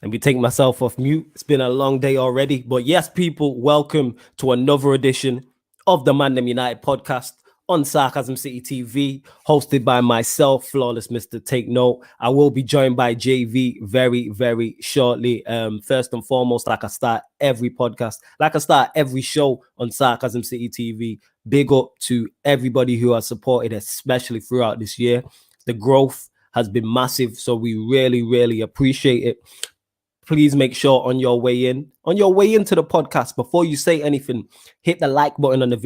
Let me take myself off mute. It's been a long day already. But yes, people, welcome to another edition of the ManDem United podcast on Sarcasm City TV, hosted by myself, Flawless Mr. Take Note. I will be joined by JV very, very shortly. First and foremost, like I start every podcast, like I start every show on Sarcasm City TV, big up to everybody who has supported, especially throughout this year. The growth has been massive, so we really, really appreciate it. Please make sure on your way into the podcast, before you say anything, hit the like button on the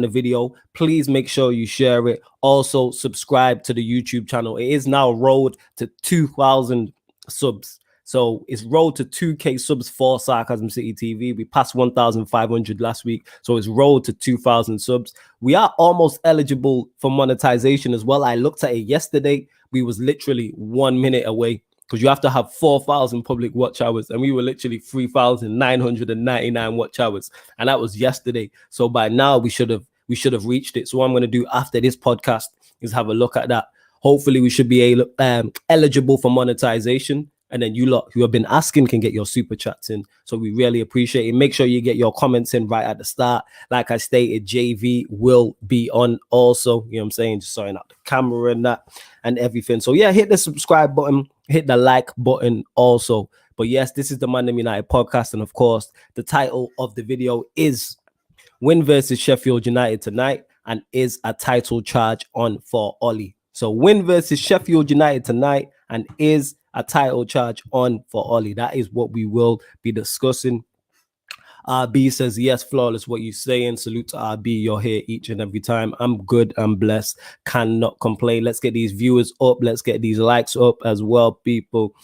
video. Please make sure you share it. Also, subscribe to the YouTube channel. It is now road to 2,000 subs. So it's road to 2K subs for Sarcasm City TV. We passed 1,500 last week. So it's road to 2,000 subs. We are almost eligible for monetization as well. I looked at it yesterday. We was literally 1 minute away, because you have to have 4,000 public watch hours, and we were literally 3,999 watch hours, and that was yesterday. So by now we should have reached it. So what I'm going to do after this podcast is have a look at that. Hopefully we should be eligible for monetization, and then you lot who have been asking can get your super chats in. So we really appreciate it. Make sure you get your comments in right at the start. Like I stated, JV will be on also, you know what I'm saying, just sorting out the camera and that and everything. So yeah, hit the subscribe button, hit the like button also. But yes, this is the ManDem United podcast, and of course the title of the video is Win versus Sheffield United tonight, and is a title charge on for OLE. So win versus Sheffield United tonight, and is a title charge on for OLE. That is what we will be discussing. RB says, yes, Flawless, what you saying? Salute to RB. You're here each and every time. I'm good. I'm blessed. Cannot complain. Let's get these viewers up. Let's get these likes up as well, people.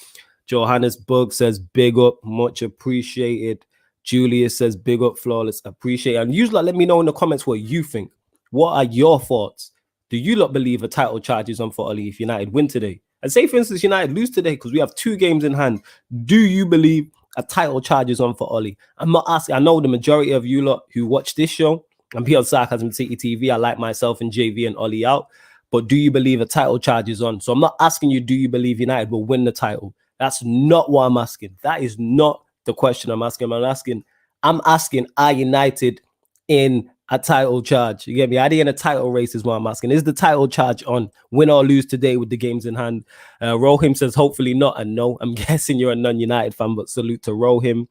Johannesburg says, big up. Much appreciated. Julius says, big up, Flawless. Appreciate it. And usually let me know in the comments what you think. What are your thoughts? Do you lot believe a title charge is on for OLE if United win today? And say, for instance, United lose today because we have 2 games in hand. Do you believe a title charge is on for OLE? I'm not asking. I know the majority of you lot who watch this show and be on Sarcasm City TV, I like myself and JV and OLE out. But do you believe a title charge is on? So I'm not asking you, do you believe United will win the title? That's not what I'm asking. That is not the question I'm asking. I'm asking, are United in a title charge? You get me? Are they in a title race is what I'm asking. Is the title charge on? Win or lose today with the games in hand? Rohim says, hopefully not, and no. I'm guessing you're a non-United fan, but salute to Rohim.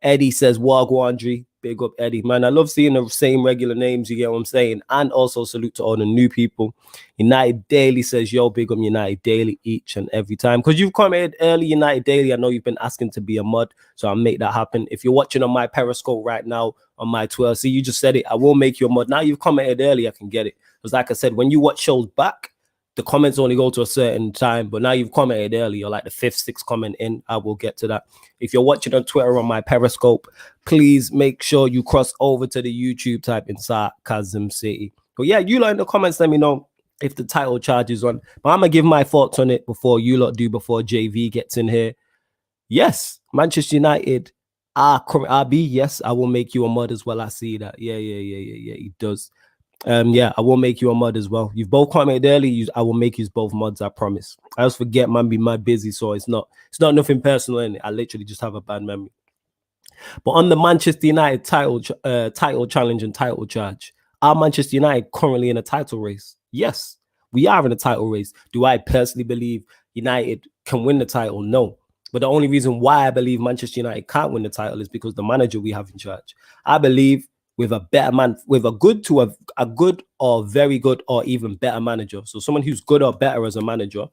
Eddie says, Wagwandri. Big up, Eddie. Man, I love seeing the same regular names, you get what I'm saying? And also salute to all the new people. United Daily says, yo, big up United Daily each and every time. Because you've commented early, United Daily. I know you've been asking to be a mod, so I'll make that happen. If you're watching on my Periscope right now, on my Twitter, see, you just said it. I will make you a mod. Now you've commented early, I can get it. Because like I said, when you watch shows back, the comments only go to a certain time, but now you've commented early. You're like the 5th, 6th comment in. I will get to that. If you're watching on Twitter on my Periscope, please make sure you cross over to the YouTube, type in Sarcasm City. But yeah, you lot in the comments, let me know if the title charge is on. But I'm going to give my thoughts on it before you lot do, before JV gets in here. Yes, Manchester United are RB. Yes, I will make you a mod as well. I see that. Yeah, he does. Yeah, I will make you a mod as well. You've both commented early. I will make you both mods, I promise. I just forget, man, be mad busy, so it's not nothing personal in it. I literally just have a bad memory. But on the Manchester United title challenge and title charge, are Manchester United currently in a title race? Yes, we are in a title race. Do I personally believe United can win the title? No. But the only reason why I believe Manchester United can't win the title is because the manager we have in charge. I believe with a better man, with a good to a good or very good or even better manager, so someone who's good or better as a manager,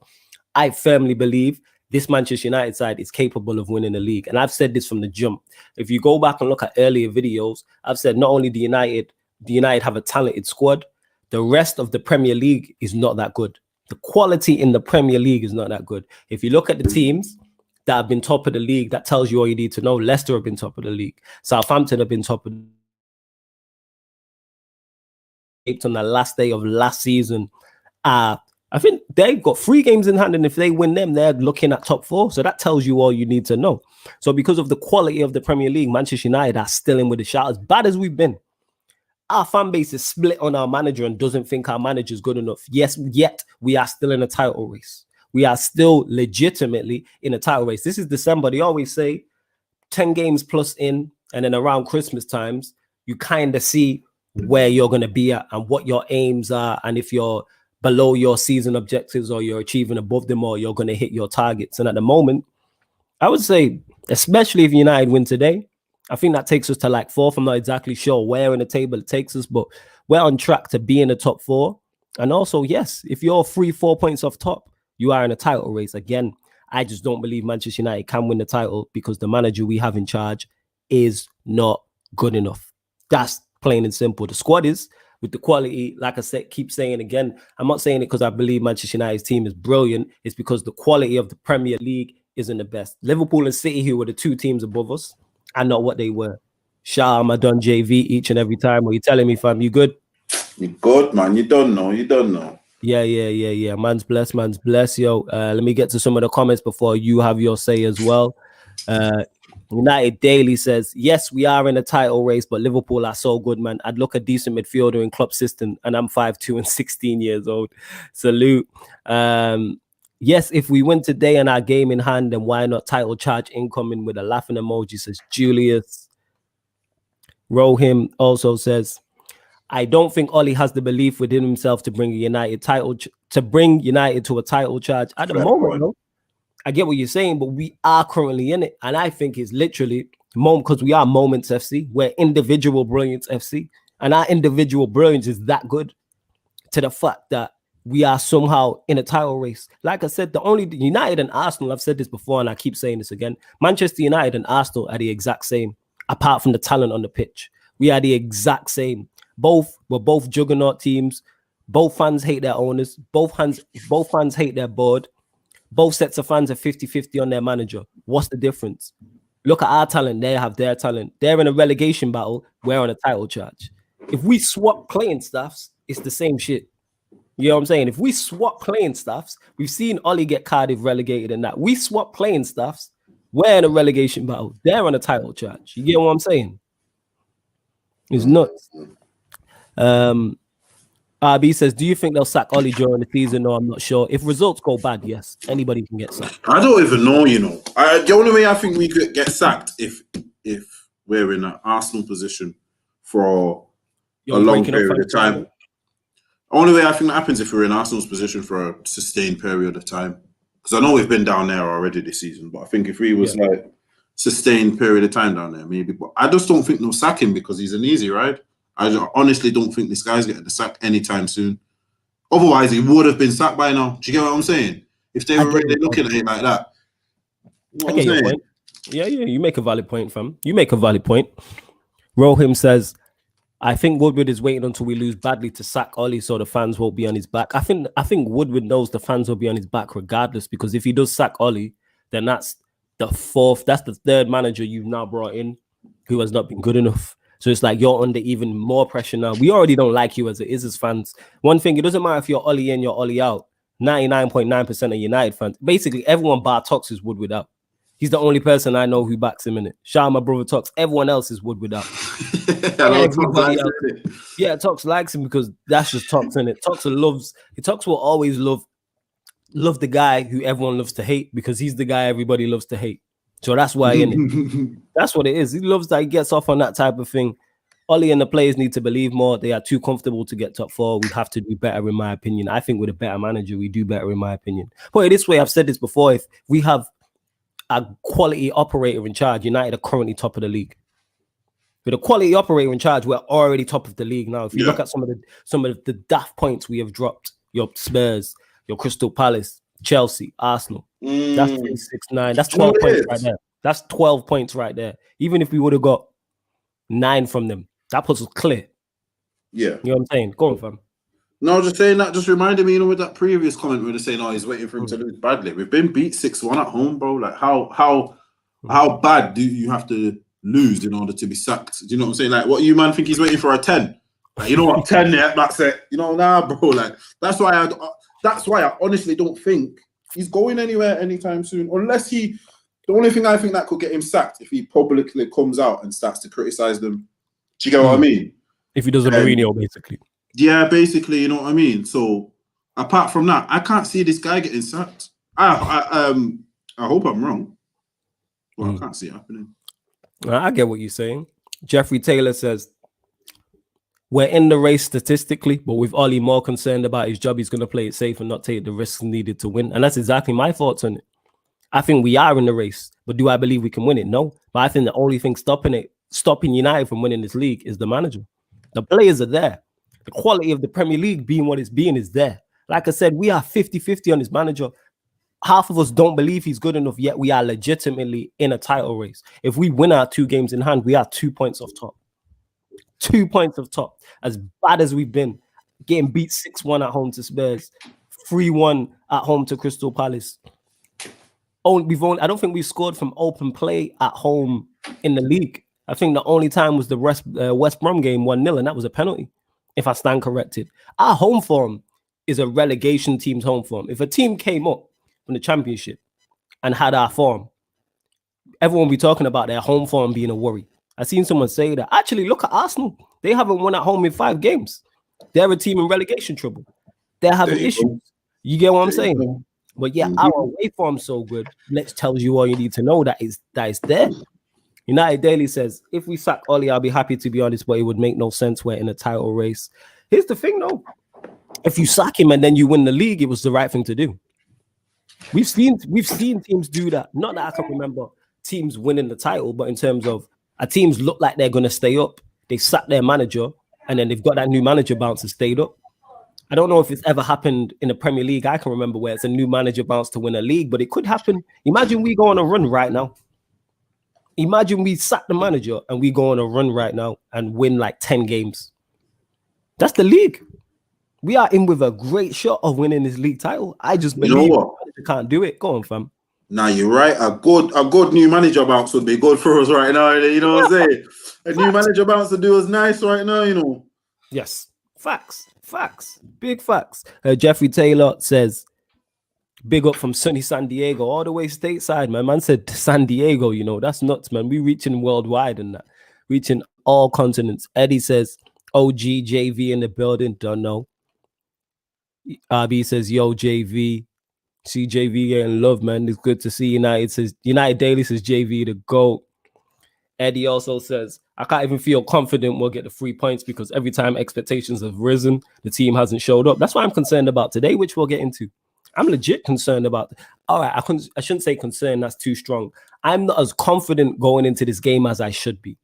I firmly believe this Manchester United side is capable of winning the league. And I've said this from the jump. If you go back and look at earlier videos, I've said not only do United have a talented squad, the rest of the Premier League is not that good. The quality in the Premier League is not that good. If you look at the teams that have been top of the league, that tells you all you need to know. Leicester have been top of the league. Southampton have been top of the league. On the last day of last season, I think they've got 3 games in hand, and if they win them, they're looking at top 4. So that tells you all you need to know. So because of the quality of the Premier League, Manchester United are still in with a shout. As bad as we've been, our fan base is split on our manager and doesn't think our manager is good enough. Yes, yet we are still in a title race. we are still legitimately in a title race. This is December. They always say 10 games plus in, and then around Christmas times, you kind of see where you're going to be at and what your aims are, and if you're below your season objectives or you're achieving above them, or you're going to hit your targets. And at the moment, I would say, especially if United win today, I think that takes us to like fourth. I'm not exactly sure where in the table it takes us, but we're on track to be in the top four. And also, yes, if you're 3-4 points off top, you are in a title race. Again, I just don't believe Manchester United can win the title because the manager we have in charge is not good enough. That's plain and simple. The squad is, with the quality, like I said, keep saying again, I'm not saying it because I believe Manchester United's team is brilliant. It's because the quality of the Premier League isn't the best. Liverpool and City, who were the two teams above us, are not what they were. Shout out my Don JV each and every time. Are you telling me, fam? You good? You good, man. You don't know. You don't know. Yeah. Man's blessed, yo. Let me get to some of the comments before you have your say as well. United Daily says, yes, we are in a title race, but Liverpool are so good, man. I'd look a decent midfielder in Klopp's system, and I'm 5'2" and 16 years old. Salute. Yes, if we win today and our game in hand, then why not title charge incoming with a laughing emoji, says Julius. Rohim also says, I don't think Ole has the belief within himself to bring United to a title charge at the moment. No? I get what you're saying, but we are currently in it, and I think it's literally because we are Moments FC. We're individual brilliance FC, and our individual brilliance is that good to the fact that we are somehow in a title race. Like I said, the United and Arsenal, I've said this before, and I keep saying this again. Manchester United and Arsenal are the exact same, apart from the talent on the pitch. We are the exact same. We're both juggernaut teams. Both fans hate their owners. Both fans hate their board. Both sets of fans are 50-50 on their manager. What's the difference? Look at our talent. They have their talent. They're in a relegation battle. We're on a title charge. If we swap playing staffs, it's the same shit. You know what I'm saying? If we swap playing staffs, we've seen Ole get Cardiff relegated and that. We swap playing staffs, we're in a relegation battle. They're on a title charge. You get what I'm saying? It's nuts. RB says, do you think they'll sack Ole during the season? No, I'm not sure. If results go bad, yes, anybody can get sacked. I don't even know, you know. The only way I think we could get sacked if we're in an Arsenal position for a long period of time. Only way I think that happens if we're in Arsenal's position for a sustained period of time. Because I know we've been down there already this season, but I think if we was like sustained period of time down there, maybe. But I just don't think they'll sack him because he's an easy ride. I honestly don't think this guy's getting the sack anytime soon. Otherwise, he would have been sacked by now. Do you get what I'm saying? If they were really looking at it like that. I get your point. Yeah, you make a valid point, fam. You make a valid point. Rohim says, I think Woodward is waiting until we lose badly to sack Ole so the fans won't be on his back. I think Woodward knows the fans will be on his back regardless, because if he does sack Ole, then that's the third manager you've now brought in who has not been good enough. So it's like you're under even more pressure now. We already don't like you as it is as fans. One thing, it doesn't matter if you're Ole in, you're Ole out. 99.9% of United fans, basically everyone bar Tox is Woodward out. He's the only person I know who backs him in it. Shout out my brother Tox. Everyone else is Woodward out. Tox likes him because that's just Tox in it. Tox will always love the guy who everyone loves to hate because he's the guy everybody loves to hate. So that's why in it. That's what it is. He loves that he gets off on that type of thing. Ole and the players need to believe more. They are too comfortable to get top four. We have to do better, in my opinion. I think with a better manager, we do better, in my opinion. But this way, I've said this before, if we have a quality operator in charge, United are currently top of the league. With a quality operator in charge, we're already top of the league now. If you look at some of the daft points we have dropped, your Spurs, your Crystal Palace, Chelsea, Arsenal, that's 3, 6, 9. That's 12 points right there. That's 12 points right there. Even if we would have got 9 from them, that puts us clear. Yeah. You know what I'm saying? Go on, fam. No, just saying that just reminded me, with that previous comment where they're saying, he's waiting for him to lose badly. We've been beat 6-1 at home, bro. Like, how bad do you have to lose in order to be sacked? Do you know what I'm saying? Like, what you man think he's waiting for a 10? Like, you know what, 10 there, that's it. Nah, bro. Like, that's why I honestly don't think he's going anywhere anytime soon. Unless the only thing I think that could get him sacked if he publicly comes out and starts to criticize them. Do you get what I mean? If he does a Mourinho, basically. Yeah, basically, you know what I mean? So, apart from that, I can't see this guy getting sacked. I hope I'm wrong. Well, I can't see it happening. I get what you're saying. Jeffrey Taylor says, we're in the race statistically, but with Ollie more concerned about his job, he's going to play it safe and not take the risks needed to win. And that's exactly my thoughts on it. I think we are in the race, but do I believe we can win it? No. But I think the only thing stopping United from winning this league is the manager. The players are there. The quality of the Premier League being what it's being is there. Like I said, we are 50-50 on this manager. Half of us don't believe he's good enough, yet we are legitimately in a title race. If we win our 2 games in hand, we are 2 points off top. 2 points off top. As bad as we've been, getting beat 6-1 at home to Spurs, 3-1 at home to Crystal Palace. I don't think we've scored from open play at home in the league. I think the only time was the West Brom game 1-0, and that was a penalty, if I stand corrected. Our home form is a relegation team's home form. If a team came up from the Championship and had our form, everyone will be talking about their home form being a worry. I've seen someone say that. Actually, look at Arsenal. They haven't won at home in 5 games. They're a team in relegation trouble. They're having issues. You get what I'm saying? But yeah, our away form's so good. Next tells you all you need to know that is there. United Daily says, if we sack Ollie, I'll be happy to be honest, but it would make no sense. We're in a title race. Here's the thing though. If you sack him and then you win the league, it was the right thing to do. We've seen teams do that. Not that I can remember teams winning the title, but in terms of teams look like they're going to stay up. They sack their manager and then they've got that new manager bounce and stayed up. I don't know if it's ever happened in the Premier League. I can remember where it's a new manager bounce to win a league, but it could happen. Imagine we go on a run right now. Imagine we sack the manager and we go on a run right now and win like 10 games. That's the league. We are in with a great shot of winning this league title. I just believe the manager can't do it. Go on, fam. Nah, you're right. A good new manager bounce would be good for us right now. You know what I'm saying? A new manager bounce would do us nice right now, you know. Yes. Facts. Big facts. Jeffrey Taylor says, big up from sunny San Diego, all the way stateside, man. Man said San Diego, you know, that's nuts, man. We reaching worldwide and that. Reaching all continents. Eddie says, OG JV in the building. Don't know. RB says, yo, JV. See JV getting love, man. It's good to see United Daily says JV the GOAT. Eddie also says, I can't even feel confident we'll get the 3 points because every time expectations have risen, the team hasn't showed up. That's what I'm concerned about today, which we'll get into. I'm legit concerned about. All right, I shouldn't say concerned. That's too strong. I'm not as confident going into this game as I should be.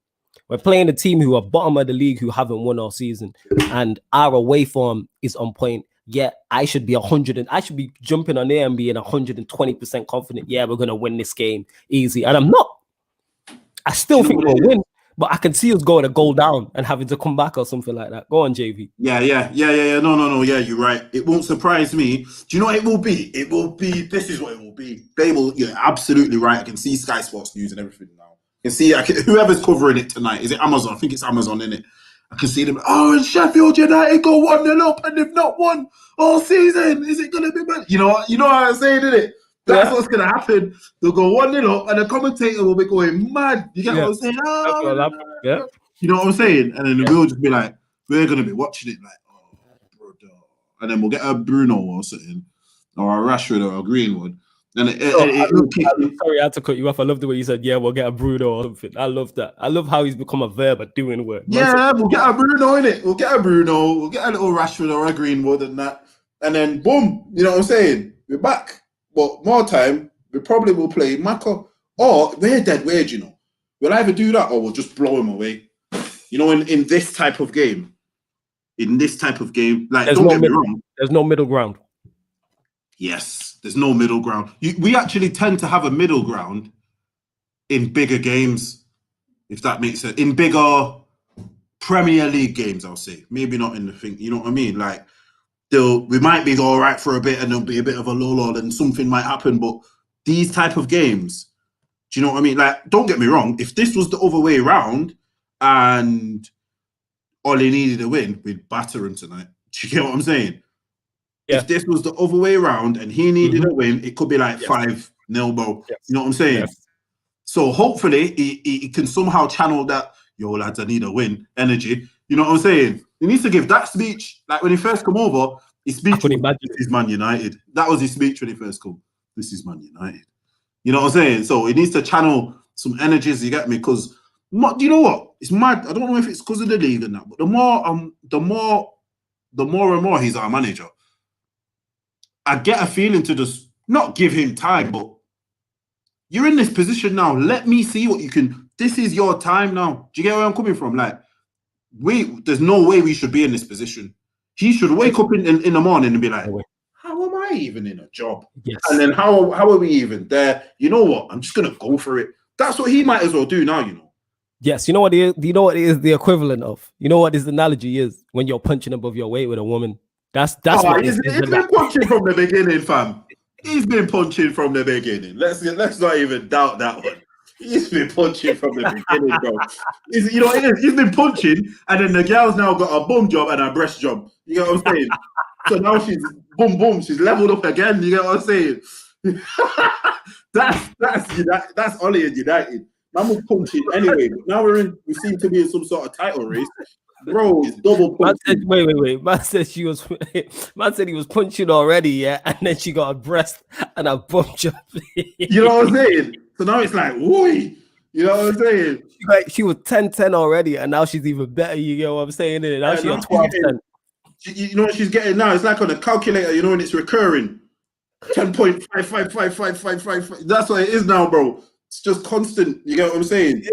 We're playing a team who are bottom of the league who haven't won all season, and our away form is on point. Yeah, I should be 100 and I should be jumping on there and being 120% confident. Yeah, we're gonna win this game easy, and I'm not. I still think we'll win, but I can see us going a goal down and having to come back or something like that. Go on, JV. Yeah. No. Yeah, you're right. It won't surprise me. Do you know what it will be? It will be. This is what it will be. They will. You're absolutely right. I can see Sky Sports News and everything now. I can see whoever's covering it tonight. Is it Amazon? I think it's Amazon, isn't it? I can see them. Oh, and Sheffield United go 1-0 up, and they've not won all season. Is it gonna be bad? You know how I'm saying, isn't it? That's what's gonna happen. They'll go 1-0 up, and the commentator will be going mad. You get what I'm saying? Yeah. You know what I'm saying? And then we'll just be like, we're gonna be watching it like, oh, brother. And then we'll get a Bruno or something, or a Rashford or a Greenwood. And sorry, I had to cut you off. I love the way you said, yeah, we'll get a Bruno or something. I love that. I love how he's become a verb at doing work. We'll get a Bruno in it. We'll get a Bruno. We'll get a little Rashford or a Greenwood and that. And then boom, you know what I'm saying? We're back. But more time, we probably will play Mako. Or we're dead weird, you know. We'll either do that or we'll just blow him away. You know, in this type of game. Like, don't get me wrong. There's no middle ground. Yes, there's no middle ground. We actually tend to have a middle ground in bigger games, if that makes sense. In bigger Premier League games, I'll say. Maybe not in the thing, you know what I mean? Like, we might be all right for a bit and there'll be a bit of a lull and something might happen. But these type of games, do you know what I mean? Like, don't get me wrong. If this was the other way around and Ole needed a win, we'd batter him tonight. Do you get what I'm saying? Yeah. If this was the other way around and he needed a win, it could be like 5-0, bro. Yes. You know what I'm saying? Yes. So hopefully he can somehow channel that, yo, lads, I need a win energy. You know what I'm saying? He needs to give that speech. Like when he first come over, his speech was his Man United. That was his speech when he first come. this is Man United. You know what I'm saying? So it needs to channel some energies. You get me? Because do you know what? It's mad. I don't know if it's because of the league and that, but the more and more he's our manager, I get a feeling to just not give him time, but you're in this position now. Let me see what you can. This is your time now. Do you get where I'm coming from? Like, there's no way we should be in this position. He should wake up in the morning and be like, how am I even in a job? Yes. And then how are we even there? You know what? I'm just gonna go for it. That's what he might as well do now, you know. Yes, you know what it is the equivalent of. You know what this analogy is when you're punching above your weight with a woman. That's what he's been punching from the beginning, fam. He's been punching from the beginning. Let's not even doubt that one. He's been punching from the beginning, bro. You know what it is? He's been punching, and then the girl's now got a bum job and a breast job. You get what I'm saying? So now she's boom, she's leveled up again. You get what I'm saying? that's Ollie and United. Man was punching anyway. But now we seem to be in some sort of title race. Bro, it's double punching. Wait. Man said he was punching already, yeah, and then she got a breast and a bum job. You know what I'm saying? So now it's like, whoo, you know what I'm saying? She was 10-10 already, and now she's even better. You get what I'm saying? Now she's 12-10. You know what she's getting now? It's like on a calculator, you know, when it's recurring. 10.5555555. That's what it is now, bro. It's just constant. You get what I'm saying?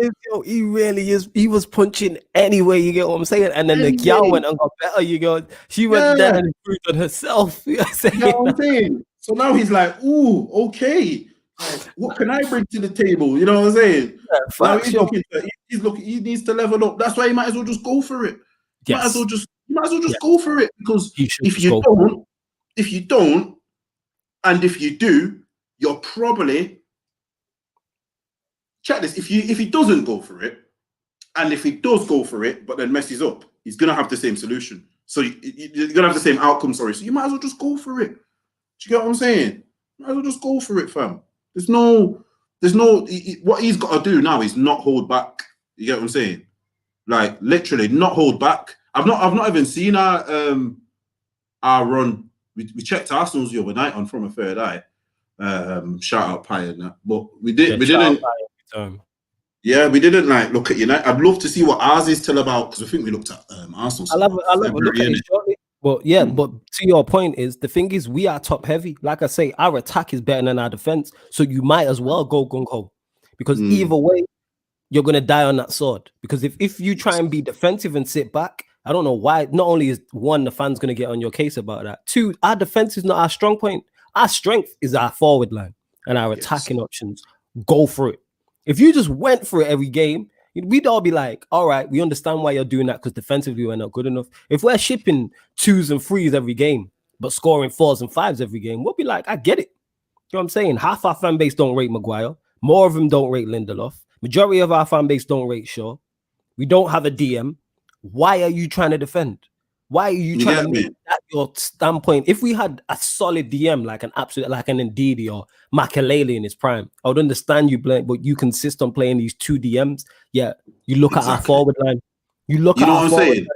He really is. He was punching anyway. You get what I'm saying? And then the gal went and got better. You go. She went down and improved on herself. You know what I'm saying? So now he's like, ooh, okay. What can I bring to the table? You know what I'm saying? Now he needs to level up. That's why he might as well just go for it. You might as well just go for it, because if you don't, and if you do, you're probably, check this. If he doesn't go for it, and if he does go for it, but then messes up, he's gonna have the same solution. So you're gonna have the same outcome. Sorry. So you might as well just go for it. Do you get what I'm saying? You might as well just go for it, fam. There's no. What he's got to do now is not hold back. You get what I'm saying? Like, literally, not hold back. I've not even seen our run. We checked Arsenal's the other night on From a Third Eye. Shout out Pie and that, but we didn't. Yeah, we didn't like look at United. I'd love to see what ours is till about, because I think we looked at Arsenal. I love a look at it shortly. But yeah, but to your point is, the thing is, we are top heavy. Like I say, our attack is better than our defense. So you might as well go gung ho, because either way, you're gonna die on that sword. Because if you try and be defensive and sit back, I don't know why. Not only is one, the fans gonna get on your case about that. Two, our defense is not our strong point. Our strength is our forward line and our attacking options. Go for it. If you just went for it every game, we'd all be like, all right, we understand why you're doing that, because defensively we're not good enough. If we're shipping 2s and 3s every game, but scoring 4s and 5s every game, we'll be like, I get it. You know what I'm saying? Half our fan base don't rate Maguire. More of them don't rate Lindelof. Majority of our fan base don't rate Shaw. We don't have a DM. Why are you trying to defend? Why are you trying to make that your standpoint? If we had a solid DM, like an absolute, like an Ndidi or Makelele in his prime, I would understand you playing, but you consist on playing these 2 DMs. Yeah, you look at our forward line. You look at our forward line.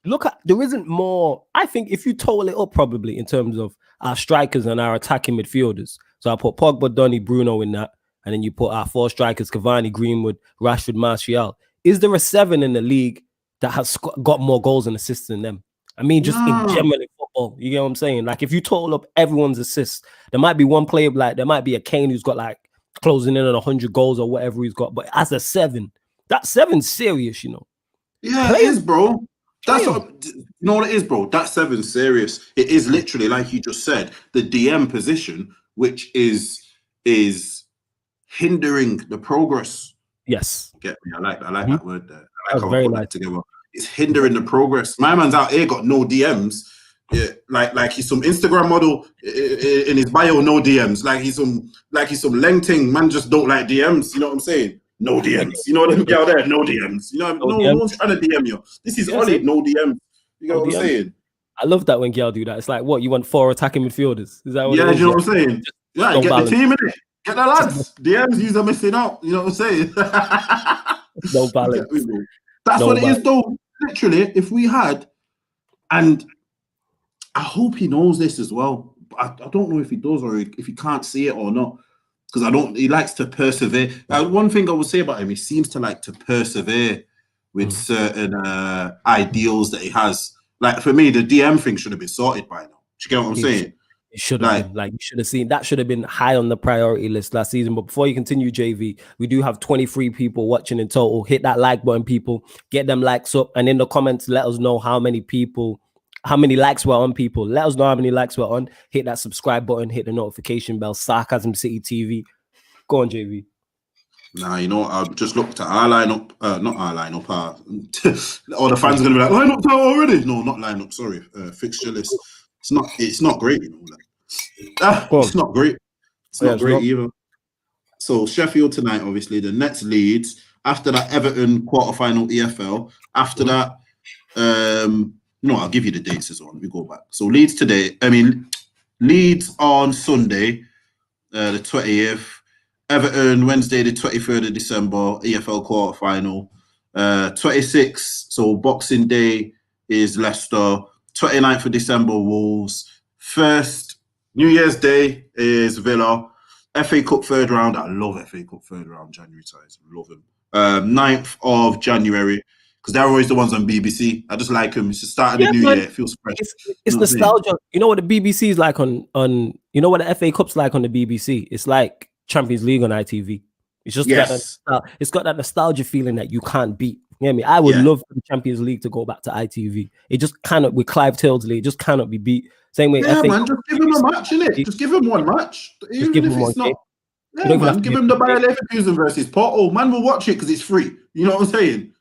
Look at, there isn't more. I think if you total it up, probably in terms of our strikers and our attacking midfielders. So I put Pogba, Donny, Bruno in that, and then you put our 4 strikers: Cavani, Greenwood, Rashford, Martial. Is there a 7 in the league that has got more goals and assists than them? I mean, just in general in football, you get what I'm saying? Like, if you total up everyone's assists, there might be one player, like there might be a Kane who's got like closing in on 100 goals or whatever he's got. But as a 7, that 7's serious, you know. Yeah, it is, bro. That's what, you know what it is, bro. That 7's serious. It is literally, like you just said, the DM position, which is hindering the progress. Yes. Get me? I like that word there. I like how very I put that together. It's hindering the progress. My man's out here got no DMs. Yeah, like he's some Instagram model in his bio, no DMs. Like he's some leng thing. Man just don't like DMs. You know what I'm saying? No DMs. You know what I'm out there? No DMs. You know, no one's trying to DM you. This is Ollie, no DMs. You know what I'm saying? I love that when girls do that. It's like, what, you want 4 attacking midfielders? Is that what it is? You know what I'm saying? Yeah, get balance. The team in it. Get the lads. DMs, you're missing out. You know what I'm saying? No balance. That's what it is, though. Literally, if we had, and I hope he knows this as well. I don't know if he does or if he can't see it or not. Because he likes to persevere. One thing I would say about him, he seems to like to persevere with certain ideals that he has. Like for me, the DM thing should have been sorted by now. Do you get what I'm saying? It should have been. Like, you should have seen that. Should have been high on the priority list last season. But before you continue, JV, we do have 23 people watching in total. Hit that like button, people. Get them likes up, and in the comments, let us know how many likes we're on, people. Let us know how many likes we're on. Hit that subscribe button. Hit the notification bell. Sarcasm City TV. Go on, JV. Nah, you know, I've just looked at our lineup. Not our lineup. All the fans are gonna be like, lineup already. No, not lineup. Sorry, fixture list. It's not great. You know, it's not great. It's not great either. So Sheffield tonight, obviously. The Nets Leeds. After that, Everton quarterfinal EFL. After that, I'll give you the dates as well. Let me go back. So Leeds today. Leeds on Sunday, the 20th. Everton Wednesday, the 23rd of December, EFL quarterfinal. 26th, so Boxing Day is Leicester. 29th of December, Wolves. 1st, New Year's Day is Villa. FA Cup third round. I love FA Cup third round. January ties. Love them. 9th of January, because they're always the ones on BBC. I just like them. It's the start of the new year. It feels fresh. It's nostalgia. You know what the BBC is like on you know what the FA Cup's like on the BBC? It's like Champions League on ITV. It's just it's got that nostalgia feeling that you can't beat. You know what I mean? I would love for the Champions League to go back to ITV. It just cannot, with Clive Tildesley, it just cannot be beat. Same way. Yeah, man, just give him a match, innit? Just give him one match. Even if it's not. Yeah, man, give him the Bayer Leverkusen versus Porto. Man will watch it because it's free. You know what I'm saying?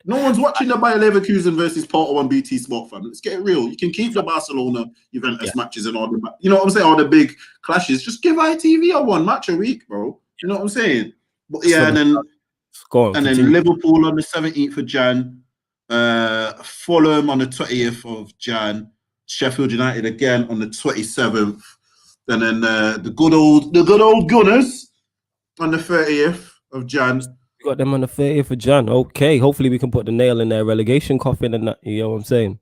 No one's watching the Bayer Leverkusen versus Porto on BT Sport, fam. Let's get it real. You can keep the Barcelona Juventus matches and all the, you know what I'm saying, all the big clashes. Just give ITV a one match a week, bro. You know what I'm saying? But yeah, and then Liverpool on the 17th of Jan, Fulham on the 20th of Jan, Sheffield United again on the 27th, and then the good old Gunners on the 30th of Jan. We got them on the 30th of Jan. Okay, hopefully we can put the nail in their relegation coffin and that. You know what I'm saying?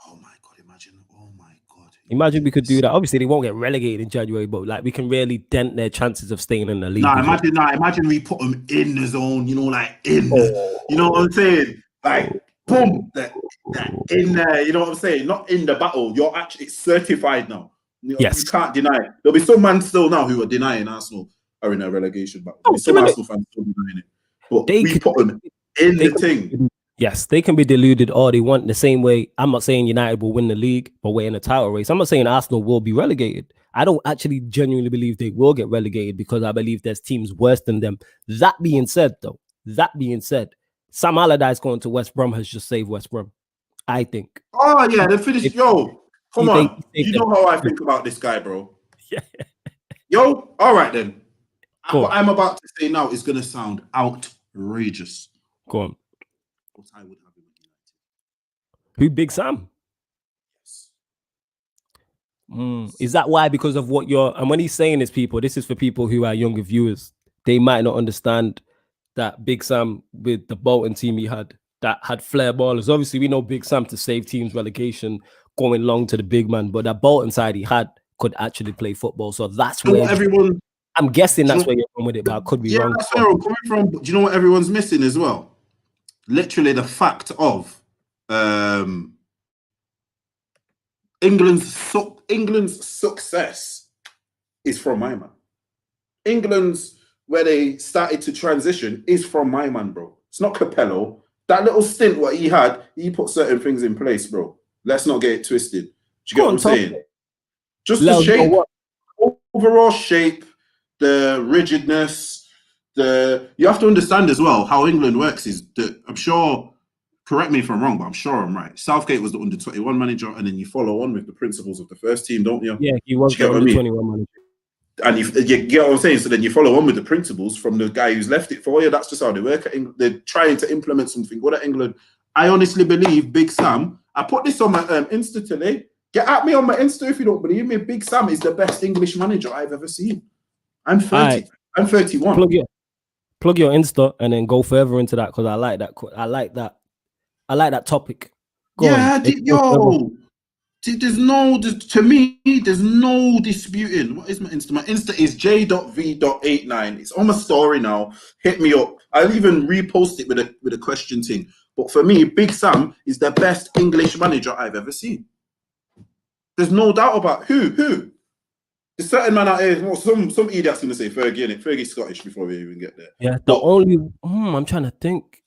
Oh my God, imagine. Oh my God. Imagine we could do that. Obviously, they won't get relegated in January, but like we can really dent their chances of staying in the league. Imagine we put them in the zone, you know, like you know what I'm saying? Like, boom, that in there, you know what I'm saying? Not in the battle. It's certified now. You know, you can't deny it. There'll be some man still now who are denying Arsenal are in a relegation battle. There'll be some Arsenal fans still denying it. But we put them in the thing. Yes, they can be deluded all they want. The same way, I'm not saying United will win the league, but we're in a title race. I'm not saying Arsenal will be relegated. I don't actually genuinely believe they will get relegated because I believe there's teams worse than them. That being said, Sam Allardyce going to West Brom has just saved West Brom, I think. Oh, yeah, they finished. Come on. You know how I think about this guy, bro. Yeah. All right then. What I'm about to say now is going to sound outrageous. Go on. But I would have him at United. Who, Big Sam? Yes. Is that why? Because of what and when he's saying this, people, this is for people who are younger viewers. They might not understand that Big Sam with the Bolton team he had, that had flair ballers. Obviously, we know Big Sam to save teams relegation, going long to the big man, but that Bolton side he had could actually play football. So that's where everyone... I'm guessing that's where you're going with it, but I could be wrong. That's where I'm coming from. Do you know what everyone's missing as well? Literally the fact of England's success is from my man. England's where they started to transition is from my man, bro. It's not Capello. That little stint what he had, he put certain things in place, bro. Let's not get it twisted. Do you get what I'm saying? Just the shape, overall shape, the rigidness, you have to understand as well how England works is that I'm sure, correct me if I'm wrong, but I'm sure I'm right. Southgate was the under-21 manager, and then you follow on with the principles of the first team, don't you? Yeah, he was the under-21 manager. And you get what I'm saying? So then you follow on with the principles from the guy who's left it for you. That's just how they work at England. They're trying to implement something good at England. I honestly believe Big Sam, I put this on my Insta today. Get at me on my Insta if you don't believe me. Big Sam is the best English manager I've ever seen. I'm 30. Right. I'm 31. Plug your Insta and then go further into that because I like that. I like that topic. Go on. To me, there's no disputing. What is my Insta? My Insta is j.v.89. It's on my story now. Hit me up. I'll even repost it with a question thing. But for me, Big Sam is the best English manager I've ever seen. There's no doubt about who. There's certain man out here. Well, some idiot's gonna say Fergie, innit? Fergie's Scottish before we even get there. Yeah, I'm trying to think.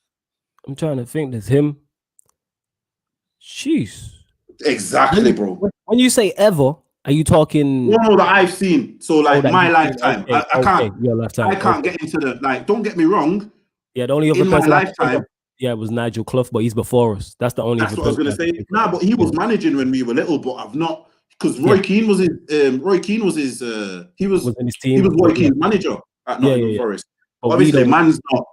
There's him. Jeez. Exactly, bro. When you say ever, are you talking? No, that I've seen. So like my lifetime. Okay, I can't. Your lifetime. I can't get into the like. Don't get me wrong. Yeah, the only other in my lifetime. Yeah, it was Nigel Clough, but he's before us. That's the only. That's what I was gonna say. Nah, but he was managing when we were little, but I've not because Roy Keane was his. Roy Keane was his. He was in his team. He was Roy Keane's manager at Nottingham Forest. But obviously, man's not.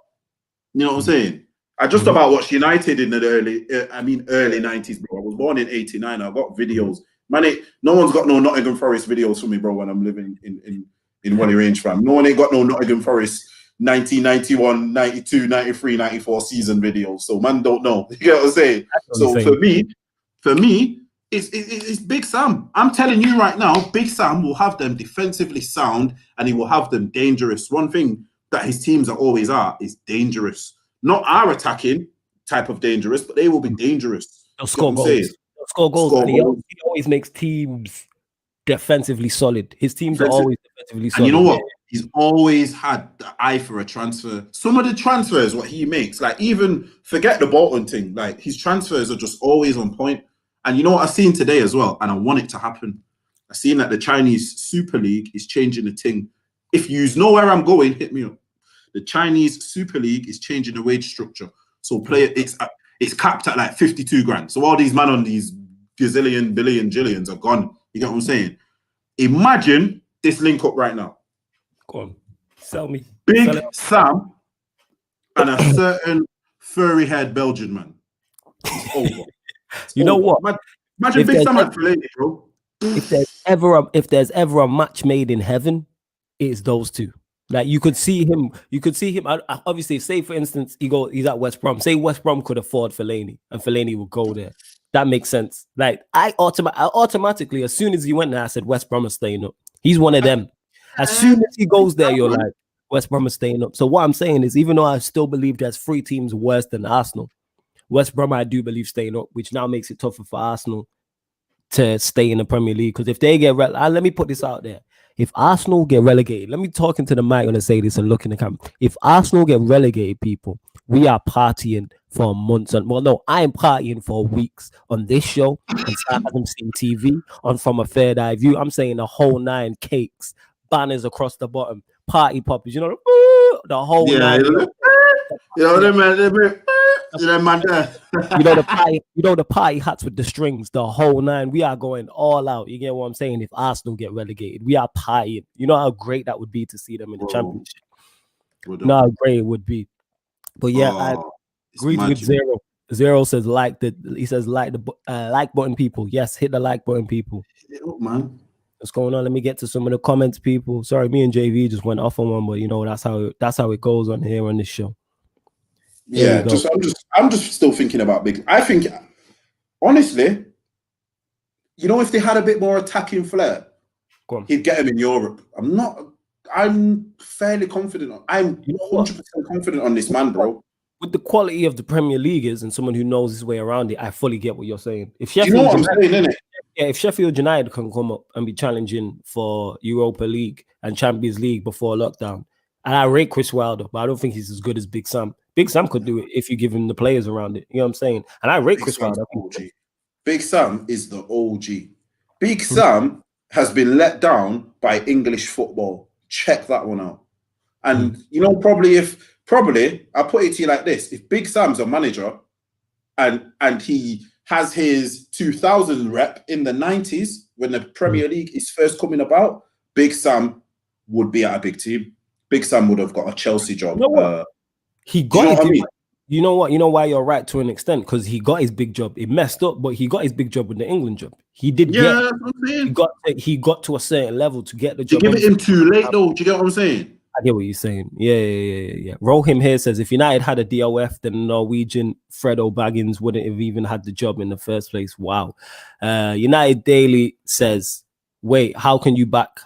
You know what I'm saying? I just about watched United in the early 90s, bro. I was born in '89. I got videos. Man, no one's got no Nottingham Forest videos for me, bro. When I'm living in Wally Range, fam. No one ain't got no Nottingham Forest 1991, 92, 93, 94 season videos. So man, don't know. You get what I'm saying? So for me, it's Big Sam. I'm telling you right now, Big Sam will have them defensively sound and he will have them dangerous. One thing that his teams always are is dangerous. Not our attacking type of dangerous, but they will be dangerous. They'll score goals. They'll score goals. And he always makes teams defensively solid. His teams are always defensively solid. And you know what? He's always had the eye for a transfer. Some of the transfers, what he makes, like even forget the Bolton thing, like his transfers are just always on point. And you know what I've seen today as well, and I want it to happen. I've seen that the Chinese Super League is changing the thing. If you know where I'm going, hit me up. The Chinese Super League is changing the wage structure. So it's capped at like 52 grand. So all these men on these gazillion, billion, jillions are gone. You get what I'm saying? Imagine this link up right now. Go on. Sell me. Big Sam and a certain furry-haired Belgian man. It's over. You know what? Imagine Big Sam and Fellaini, bro. If there's ever a match made in heaven, it's those two. Like you could see him. Obviously, say for instance, he's at West Brom. Say West Brom could afford Fellaini, and Fellaini would go there. That makes sense. Like I automatically, as soon as he went there, I said West Brom is staying up. He's one of them. As soon as he goes there, you're like West Brom is staying up. So what I'm saying is, even though I still believe there's 3 teams worse than Arsenal, West Brom I do believe staying up, which now makes it tougher for Arsenal to stay in the Premier League. Because if they get let me put this out there. If Arsenal get relegated, let me talk into the mic when I say this and look in the camera. If Arsenal get relegated, people, we are partying for months. I am partying for weeks on this show, on Sarcasm TV, on From a Third Eye View. I'm saying the whole 9 cakes, banners across the bottom, party poppers, the whole 9. The party hats with the strings, the whole 9. We are going all out. You get what I'm saying? If Arsenal get relegated, we are partying. You know how great that would be to see them in the Championship. You know how great it would be. But yeah, I agreed with Zero. Zero says like the like button, people. Yes, hit the like button, people. Man, what's going on? Let me get to some of the comments, people. Sorry, me and JV just went off on one, but that's how it goes on here on this show. Yeah, I'm just still thinking about Big. I think, honestly, if they had a bit more attacking flair, he'd get him in Europe. I'm fairly confident. I'm 100% confident on this man, bro. With the quality of the Premier League and someone who knows his way around it, I fully get what you're saying. If Sheffield, you know what I'm saying, innit? Yeah, if Sheffield United can come up and be challenging for Europa League and Champions League before lockdown, and I rate Chris Wilder, but I don't think he's as good as Big Sam. Big Sam could do it if you give him the players around it. You know what I'm saying? And I rate Chris Wilder. Big Sam is the OG. Big Sam has been let down by English football. Check that one out. And probably I'll put it to you like this: if Big Sam's a manager and he has his 2000 rep in the 90s when the Premier League is first coming about, Big Sam would be at a big team. Big Sam would have got a Chelsea job. He got it. You know what? You know why you're right to an extent, because he got his big job. It messed up, but he got his big job with the England job. He did. Yeah, he got to a certain level to get the job. You give it him too late, though. Do you get what I'm saying? I get what you're saying. Yeah. Rohim here says if United had a DOF, then Norwegian Fredo Baggins wouldn't have even had the job in the first place. Wow. United Daily says, wait, how can you back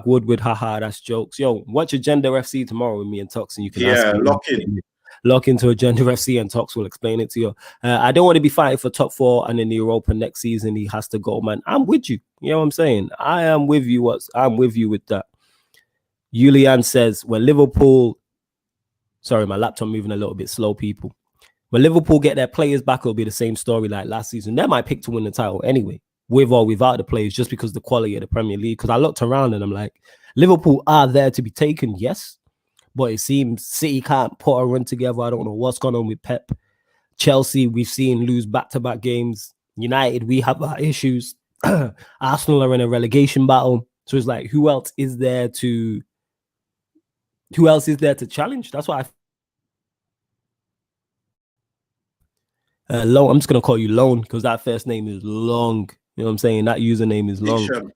Woodward? Haha, that's jokes. Yo, watch Agenda FC tomorrow with me and Tox, and you can ask me. Lock into Agenda FC and Tox will explain it to you. I don't want to be fighting for top 4 and in the Europa next season. He has to go, man. I'm with you. You know what I'm saying? I am with you. I'm with you with that. Julian says, when Liverpool, sorry, my laptop moving a little bit slow, people. When Liverpool get their players back, it'll be the same story like last season. They might pick to win the title anyway, with or without the players, just because the quality of the Premier League. Because I looked around and I'm like, Liverpool are there to be taken, yes. But it seems City can't put a run together. I don't know what's going on with Pep. Chelsea, we've seen lose back-to-back games. United, we have our issues. Arsenal are in a relegation battle. So it's like, who else is there to challenge? That's why Lone. I'm just going to call you Lone because that first name is long. You know what I'm saying? That username is long.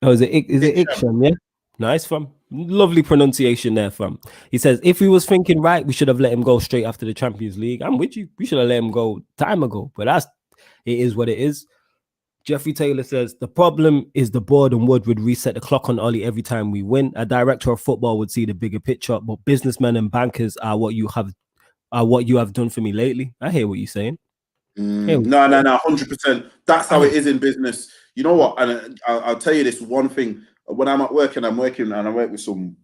Oh, is it Iksham? Yeah. Nice, fam. Lovely pronunciation there, fam. He says, if he was thinking right, we should have let him go straight after the Champions League. I'm with you. We should have let him go time ago. But it is what it is. Jeffrey Taylor says, the problem is the board and Wood would reset the clock on Ollie every time we win. A director of football would see the bigger picture, but businessmen and bankers are what you have done for me lately. I hear what you're saying. No, 100%. That's how it is in business. You know what? And I'll tell you this one thing. When I'm at work and I work with some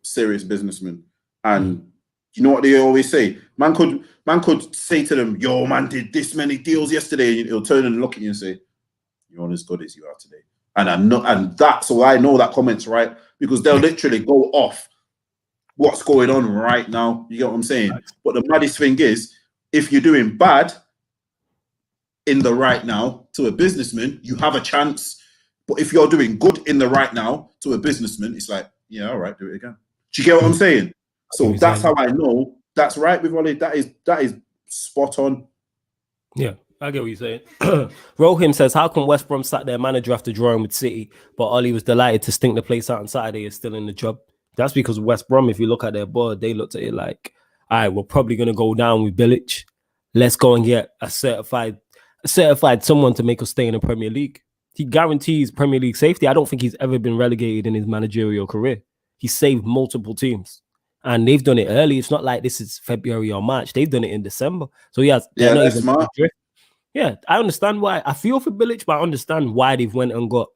serious businessmen, and you know what they always say? Man could say to them, yo, man did this many deals yesterday. And he'll turn and look at you and say, you're not as good as you are today. And I'm not, and that's why I know that comment's right, because they'll literally go off what's going on right now. You get what I'm saying? Right. But the maddest thing is, if you're doing bad in the right now to a businessman, you have a chance. But if you're doing good in the right now to a businessman, it's like, yeah, all right, do it again. Do you get what I'm saying? So that's how I know that's right with Ollie. That is spot on. Yeah, I get what you're saying. Rohim says, how come West Brom sacked their manager after drawing with City, but Ollie was delighted to stink the place out on Saturday is still in the job? That's because West Brom, if you look at their board, they looked at it like, all right, we're probably going to go down with Bilic. Let's go and get a certified someone to make us stay in the Premier League. He guarantees Premier League safety. I don't think he's ever been relegated in his managerial career. He saved multiple teams. And they've done it early. It's not like this is February or March. They've done it in December. So they're not even smart. Yeah, I understand why. I feel for Bilic, but I understand why they've went and got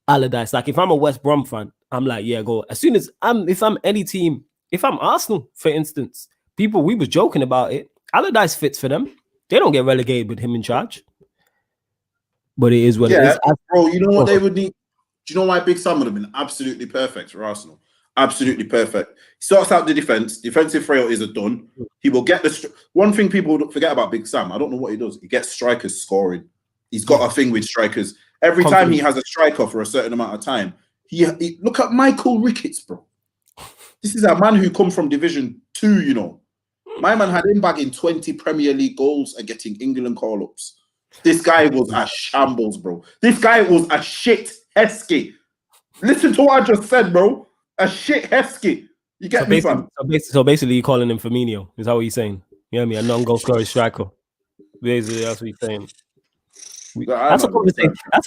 Allardyce. Like, if I'm a West Brom fan, I'm like, yeah, go. As soon as if I'm any team, if I'm Arsenal, for instance, we were joking about it. Allardyce fits for them. They don't get relegated with him in charge. But it is what it is. Bro, you know what they would need? Do you know why Big Sam would have been absolutely perfect for Arsenal? Absolutely perfect. He sorts out the defense. Defensive frailties are done. He will get the... One thing people forget about Big Sam, I don't know what he does. He gets strikers scoring. He's got a thing with strikers. Every time he has a striker for a certain amount of time, he look at Michael Ricketts, bro. This is a man who come from Division 2, you know. My man had him bagging 20 Premier League goals and getting England call-ups. This guy was a shambles, bro. This guy was a shit Heskey. Listen to what I just said, bro. A shit Heskey. You get me, fam? So basically, you're calling him Firmino. Is that what you're saying? You know what I mean? A non-goal scoring striker. Basically, that's what you're saying. That's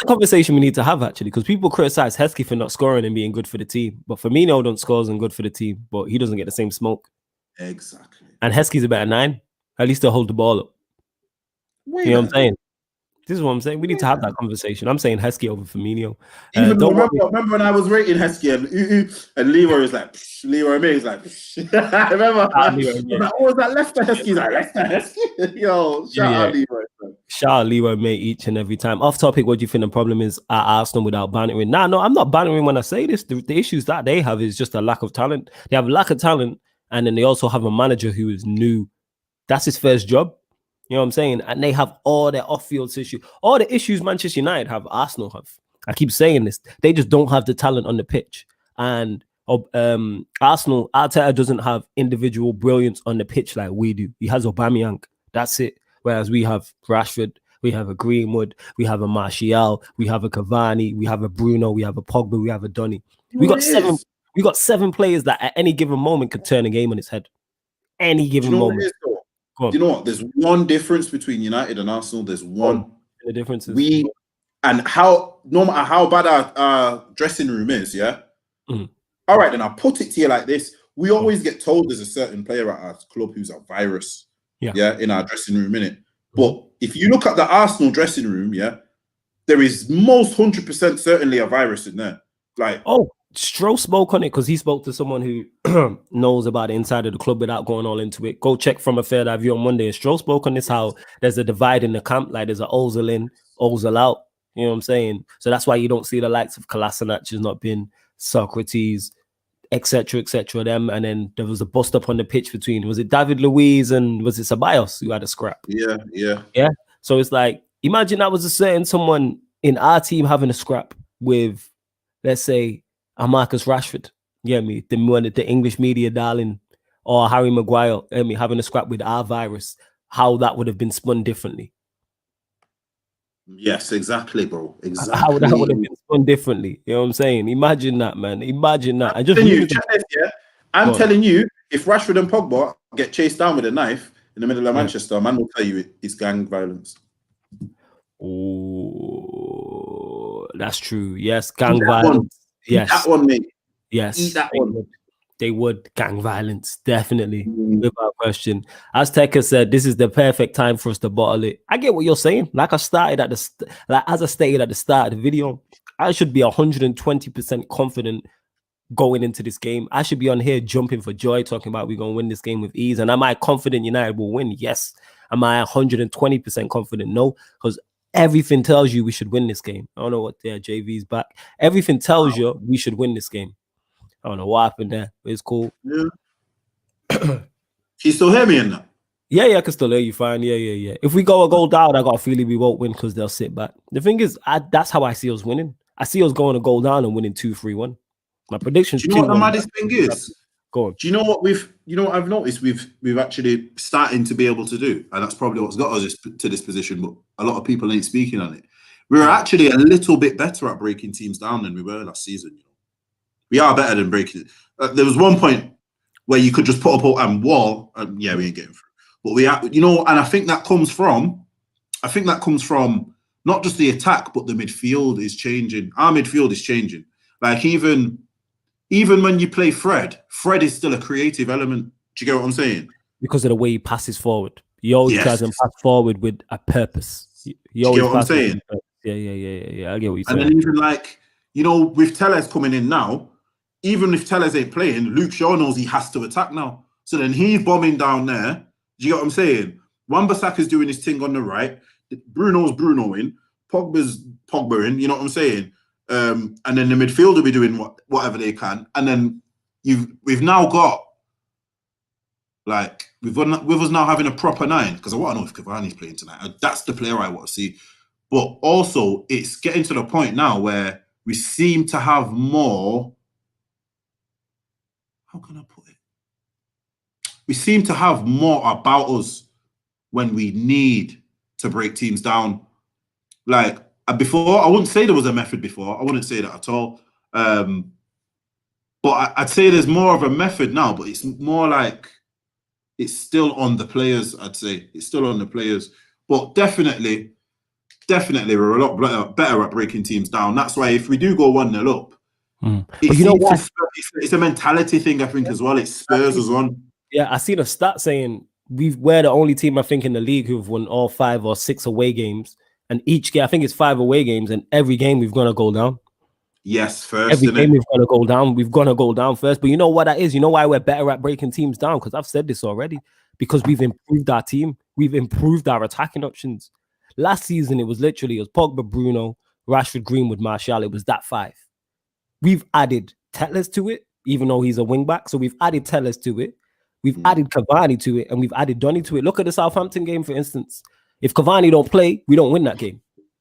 a conversation we need to have, actually, because people criticize Heskey for not scoring and being good for the team. But Firmino don't scores and good for the team, but he doesn't get the same smoke. Exactly. And Heskey's a better 9. At least they'll hold the ball up. You know what I'm saying? This is what I'm saying. We need to have that conversation. I'm saying Heskey over Firmino. Remember when I was rating Heskey and Leroy was like, Leroy May is like, I remember. What was that Leicester Heskey? He's like, Leicester Heskey? Yo, shout out Leroy. Shout out Leroy May each and every time. Off topic, what do you think the problem is at Arsenal without bantering? No, I'm not bantering when I say this. The issues that they have is just a lack of talent. They have a lack of talent, and then they also have a manager who is new. That's his first job. You know what I'm saying? And they have all their off-field issues. All the issues Manchester United have, Arsenal have. I keep saying this. They just don't have the talent on the pitch. And Arsenal, Arteta doesn't have individual brilliance on the pitch like we do. He has Aubameyang. That's it. Whereas we have Rashford, we have a Greenwood, we have a Martial, we have a Cavani, we have a Bruno, we have a Pogba, we have a Donny. We got seven players that at any given moment could turn a game on its head. Any given moment. Do you know what? There's one difference between United and Arsenal. There's one. The difference is and how, no matter how bad our dressing room is, yeah. All right, then I'll put it to you like this: we always get told there's a certain player at our club who's a virus, in our dressing room, innit? But if you look at the Arsenal dressing room, there is most 100% certainly a virus in there. Like, Stroh spoke on it because he spoke to someone who knows about the inside of the club without going all into it. Go check From a Third Eye View on Monday. And Stroh spoke on this, how there's a divide in the camp. Like there's an Ozil in, Ozil out. You know what I'm saying? So that's why you don't see the likes of Kolasinac has not been, Socrates, etc., etc. Them, and then there was a bust up on the pitch between, was it David Luiz and was it Ceballos who had a scrap? Yeah. So it's like, imagine that was a certain someone in our team having a scrap with, let's say, a Marcus Rashford, the English media darling, or Harry Maguire, having a scrap with our virus, how that would have been spun differently. Yes, exactly, bro. Exactly. How that would have been spun differently. You know what I'm saying? Imagine that, man. Imagine that. I'm telling you, if Rashford and Pogba get chased down with a knife in the middle of Manchester, man will tell you it's gang violence. Oh, that's true. Yes, gang violence. Yes, that one, mate. Yes, eat that one. They would. Gang violence, definitely, without question. As Tekka said, this is the perfect time for us to bottle it. I get what you're saying. Like as I stated at the start of the video, I should be 120% confident going into this game. I should be on here jumping for joy, talking about we're gonna win this game with ease. And am I confident United will win? Yes. Am I 120% confident? No, because everything tells you we should win this game. I don't know what JV's back. Everything tells you we should win this game. I don't know what happened there, but it's cool. Yeah. Can you still hear me in that? Yeah, I can still hear you fine. Yeah. If we go a goal down, I got a feeling we won't win because they'll sit back. The thing is, that's how I see us winning. I see us going a goal down and winning 2-3-1. My prediction. Do you know what the maddest thing is? Go on. Do you know what I've noticed we've actually starting to be able to do, and that's probably what's got us to this position. But a lot of people ain't speaking on it. We're actually a little bit better at breaking teams down than we were last season. You know, we are better than breaking. There was one point where you could just put up a wall, and we ain't getting through. But we are, and I think that comes from not just the attack, but the midfield is changing. Our midfield is changing. Like even when you play Fred is still a creative element. Do you get what I'm saying? Because of the way he passes forward. He always tries to pass forward with a purpose. He always get what I'm saying? Yeah. I get what you're saying. And then even with Tellez coming in now, even if Tellez ain't playing, Luke Shaw knows he has to attack now. So then he's bombing down there. Do you get what I'm saying? Wan-Bissaka's doing his thing on the right. Bruno's Brunoing. Pogba's Pogbaing. You know what I'm saying? And then the midfield will be doing whatever they can. And then we've now got with us now having a proper 9, because I want to know if Cavani's playing tonight. That's the player I want to see. But also, it's getting to the point now where we seem to have more. How can I put it? We seem to have more about us when we need to break teams down. Like before, I wouldn't say there was a method before. I wouldn't say that at all. But I'd say there's more of a method now, but it's more like it's still on the players, I'd say. It's still on the players. But definitely, we're a lot better at breaking teams down. That's why if we do go 1-0 up, it's a mentality thing, I think, as well. It spurs us on. Yeah, I seen a stat saying we're the only team, I think, in the league who've won all 5 or 6 away games. And each game, I think it's 5 away games, and every game we've gonna go down. Yes, first. Every game we've gonna go down. We've gonna go down first. But you know what that is? You know why we're better at breaking teams down? Because I've said this already. Because we've improved our team. We've improved our attacking options. Last season, it was Pogba, Bruno, Rashford, Greenwood, Martial. It was that 5. We've added Tellez to it, even though he's a wing back. So we've added Tellez to it. We've added Cavani to it, and we've added Donny to it. Look at the Southampton game, for instance. If Cavani don't play, we don't win that game.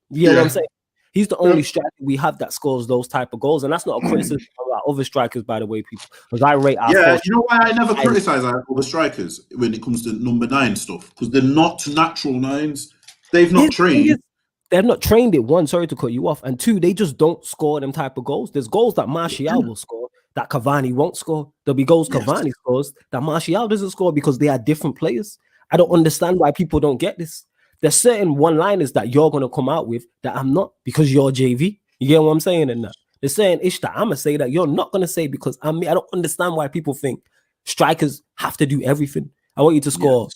You know what I'm saying? He's the only striker we have that scores those type of goals, and that's not a criticism of our other strikers, by the way, people. Because I rate our you know why I never criticize our other strikers when it comes to number 9 stuff? Because they're not natural 9s. They've not trained. They're not trained it. One, sorry to cut you off, and two, they just don't score them type of goals. There's goals that Martial will score that Cavani won't score. There'll be goals Cavani scores that Martial doesn't score because they are different players. I don't understand why people don't get this. There's certain one-liners that you're gonna come out with that I'm not because you're JV. You get what I'm saying? And there's certain ish that I'm gonna say that you're not gonna say because I'm me. I don't understand why people think strikers have to do everything. I want you to score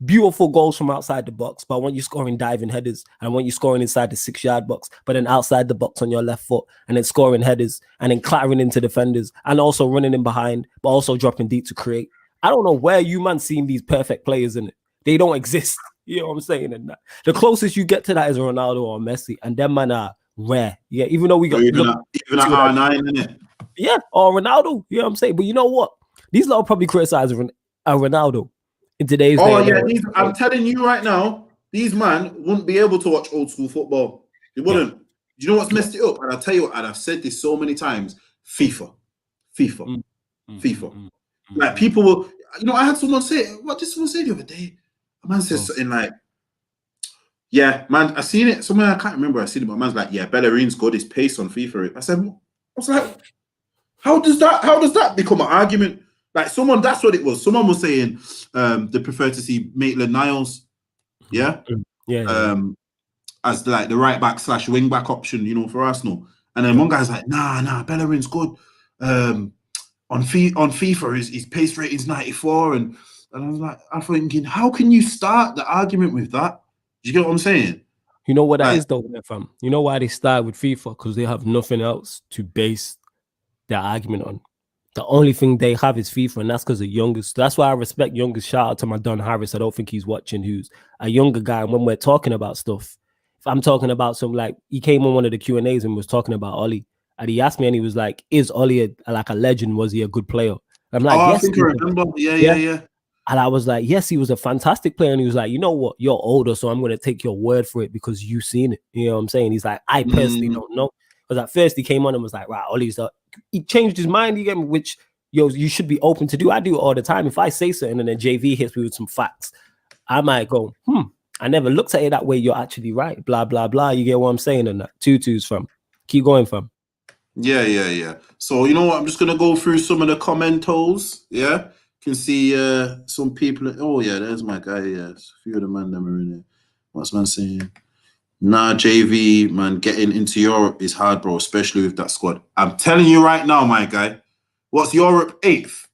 beautiful goals from outside the box, but I want you scoring diving headers. I want you scoring inside the 6-yard box, but then outside the box on your left foot, and then scoring headers, and then clattering into defenders, and also running in behind, but also dropping deep to create. I don't know where you man seeing these perfect players in it. They don't exist. You know what I'm saying? And that the closest you get to that is Ronaldo or Messi, and them man are rare. Yeah, even though we got even at R9, innit? Yeah, or Ronaldo. You know what I'm saying? But you know what? These lot probably criticize Ronaldo in today's day. I'm telling you right now, these man wouldn't be able to watch old school football. They wouldn't. Do you know what's messed it up? And I'll tell you what, and I've said this so many times, FIFA. Like people will, I had someone say, what did someone say the other day? A man said something like, yeah, man, I seen it somewhere, I can't remember, I seen it, but man's like, yeah, Bellerin's got his pace on FIFA. I was like, how does that become an argument? Like that's what it was. Someone was saying they prefer to see Maitland-Niles, as like the right back / wing back option, for Arsenal. And then one guy's like, nah, Bellerin's good. On FIFA, his pace rating's 94, and I was like, I'm thinking, how can you start the argument with that? Do you get what I'm saying? You know what that is though, fam? You know why they start with FIFA? Because they have nothing else to base their argument on. The only thing they have is FIFA, and that's because of Youngest. That's why I respect Youngest. Shout out to my Don Harris. I don't think he's watching, who's a younger guy. And when we're talking about stuff, if I'm talking about some, like, he came on one of the Q&As and was talking about OLE. And he asked me, and he was like, is OLE like a legend? Was he a good player? I'm like, yes. I think I remember. Yeah. And I was like, yes, he was a fantastic player. And he was like, you know what? You're older, so I'm going to take your word for it because you've seen it. You know what I'm saying? He's like, I personally don't know. Because at first he came on and was like, right, OLE's he changed his mind again, which you should be open to do. I do it all the time. If I say something and then JV hits me with some facts, I might go, I never looked at it that way. You're actually right. Blah, blah, blah. You get what I'm saying? And that 2-2s from. Keep going, fam. Yeah. So you know what? I'm just gonna go through some of the commentos. Yeah, can see some people. Oh yeah, there's my guy. Yeah, a few of the ManDem are in there. What's man saying? Nah, JV man, getting into Europe is hard, bro, especially with that squad. I'm telling you right now, my guy. What's Europe? 8th.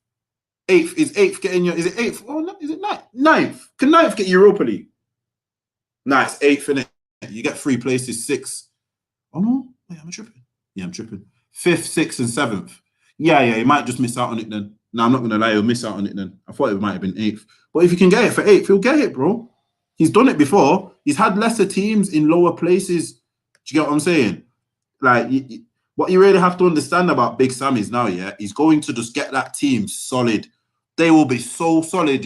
Is 8th getting your? Is it 8th? Oh no, is it 9th? Can 9th get Europa League? Nah, it's 8th, innit? You get 3 places, 6. Oh no, wait, I'm tripping. Yeah, I'm tripping. 5th, 6th, and 7th. Yeah, he might just miss out on it then. No, I'm not gonna lie, he'll miss out on it then. I thought it might have been 8th. But if you can get it for 8th, he'll get it, bro. He's done it before. He's had lesser teams in lower places. Do you get what I'm saying? Like, what you really have to understand about Big Sam is now, he's going to just get that team solid. They will be so solid,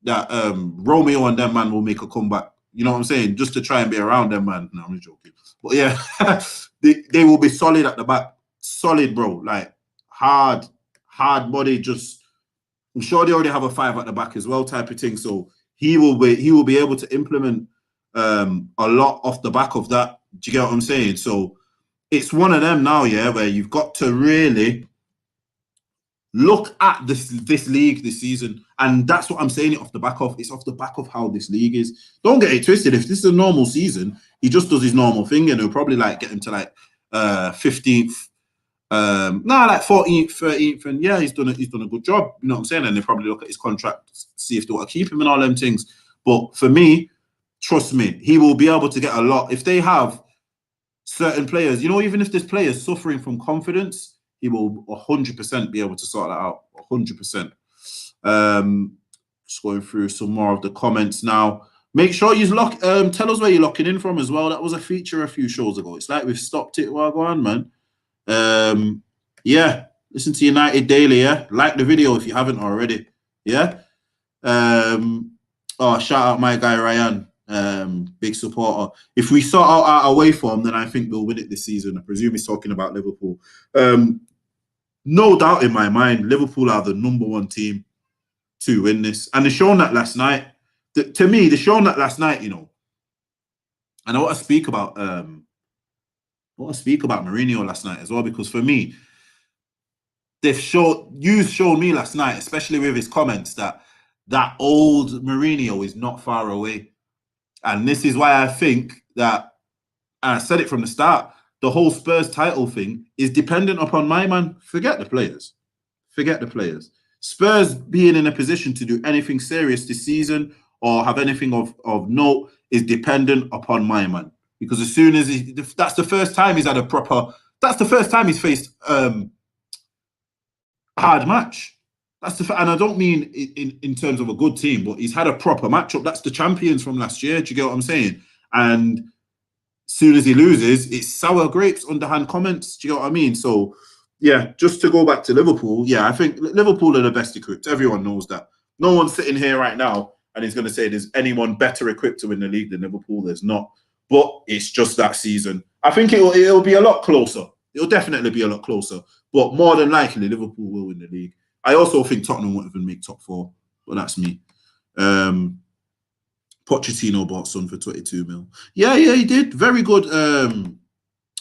that Romeo and them man will make a comeback. You know what I'm saying? Just to try and be around them, man. No, I'm joking. But yeah, they will be solid at the back. Solid, bro. Like, hard body. Just, I'm sure they already have a 5 at the back as well, type of thing. So he will be able to implement a lot off the back of that. Do you get what I'm saying? So it's one of them now, where you've got to really look at this league this season. And that's what I'm saying it off the back of. It's off the back of how this league is. Don't get it twisted. If this is a normal season, he just does his normal thing and he'll probably like get him to like 15th. Like 14th, 13th, and he's done a good job. You know what I'm saying? And they probably look at his contract, see if they want to keep him and all them things. But for me, trust me, he will be able to get a lot. If they have certain players, even if there's players suffering from confidence, he will 100% be able to sort that out. 100%. Just going through some more of the comments now. Make sure you tell us where you're locking in from as well. That was a feature a few shows ago. It's like we've stopped it while going, man. Listen to United Daily, like the video if you haven't already. Shout out my guy Ryan, big supporter. If we sort out our away form, then I think we'll win it this season. I presume he's talking about Liverpool. No doubt in my mind, Liverpool are the #1 team to win this, and they've shown that last night. To me, they've shown that last night. And I want to speak about Mourinho last night as well, because for me, you've shown me last night, especially with his comments, that old Mourinho is not far away. And this is why I think that, and I said it from the start, the whole Spurs title thing is dependent upon my man. Forget the players. Forget the players. Spurs being in a position to do anything serious this season or have anything of note is dependent upon my man. Because as soon as that's the first time he's had a proper, that's the first time he's faced hard match. And I don't mean in terms of a good team, but he's had a proper matchup. That's the champions from last year. Do you get what I'm saying? And as soon as he loses, it's sour grapes, underhand comments. Do you get what I mean? So, yeah, just to go back to Liverpool, yeah, I think Liverpool are the best equipped. Everyone knows that. No one's sitting here right now and he's going to say there's anyone better equipped to win the league than Liverpool. There's not. But it's just that season. I think it'll be a lot closer. It'll definitely be a lot closer. But more than likely, Liverpool will win the league. I also think Tottenham won't even make top 4. But that's me. Pochettino bought Son for 22 mil. Yeah, he did. Very good.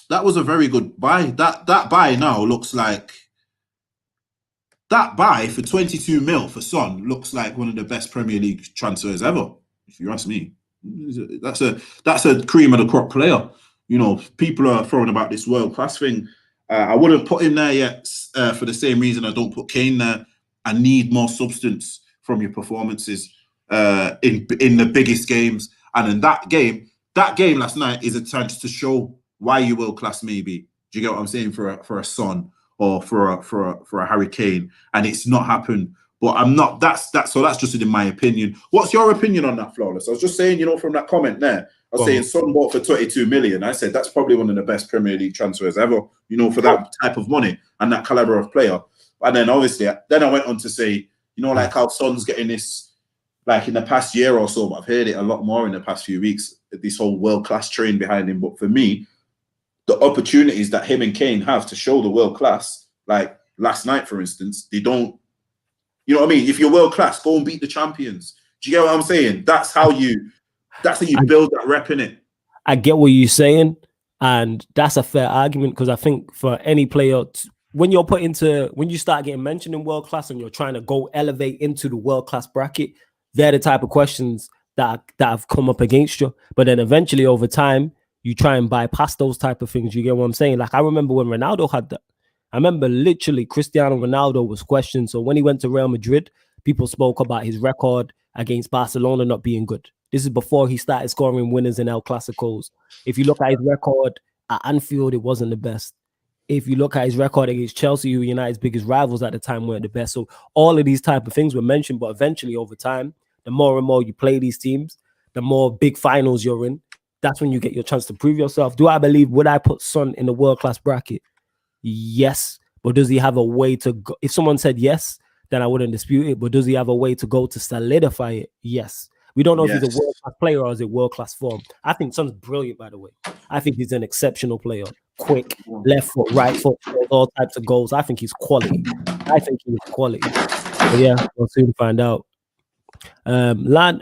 That was a very good buy. That buy now looks like... That buy for 22 mil for Son looks like one of the best Premier League transfers ever, if you ask me. That's a cream of the crop player. You know, people are throwing about this world class thing. I wouldn't put him there yet for the same reason I don't put Kane there. I need more substance from your performances in the biggest games. And in that game last night is a chance to show why you're world class. Maybe, do you get what I'm saying? For a Son or for a Harry Kane, and it's not happened. But I'm not. That's just in my opinion. What's your opinion on that, Flawless? I was just saying, you know, from that comment there, I was saying Son bought for 22 million. I said that's probably one of the best Premier League transfers ever. You know, for that type of money and that caliber of player. And then obviously, then I went on to say, you know, like how Son's getting this, like in the past year or so, but I've heard it a lot more in the past few weeks. This whole world class train behind him. But for me, the opportunities that him and Kane have to show the world class, like last night, for instance, they don't. You know what I mean? If you're world class, go and beat the champions. Do you get what I'm saying? That's how you build that rep in it. I get what you're saying, and that's a fair argument, because I think for any player, when you start getting mentioned in world class and you're trying to go elevate into the world class bracket, they're the type of questions that have come up against you. But then eventually over time, you try and bypass those type of things. You get what I'm saying? Like I remember when Ronaldo had that. I remember literally Cristiano Ronaldo was questioned. So when he went to Real Madrid, people spoke about his record against Barcelona not being good. This is before he started scoring winners in El Clasicos. If you look at his record at Anfield, it wasn't the best. If you look at his record against Chelsea, who United's biggest rivals at the time, weren't the best. So all of these type of things were mentioned, but eventually over time, the more and more you play these teams, the more big finals you're in. That's when you get your chance to prove yourself. Would I put Son in the world-class bracket? Yes, but does he have a way to go? If someone said yes, then I wouldn't dispute it. But does he have a way to go to solidify it? Yes. We don't know if he's a world-class player or is it world-class form. I think Son's brilliant, by the way. I think he's an exceptional player. Quick, left foot, right foot, all types of goals. I think he's quality. But yeah, we'll soon find out. Lan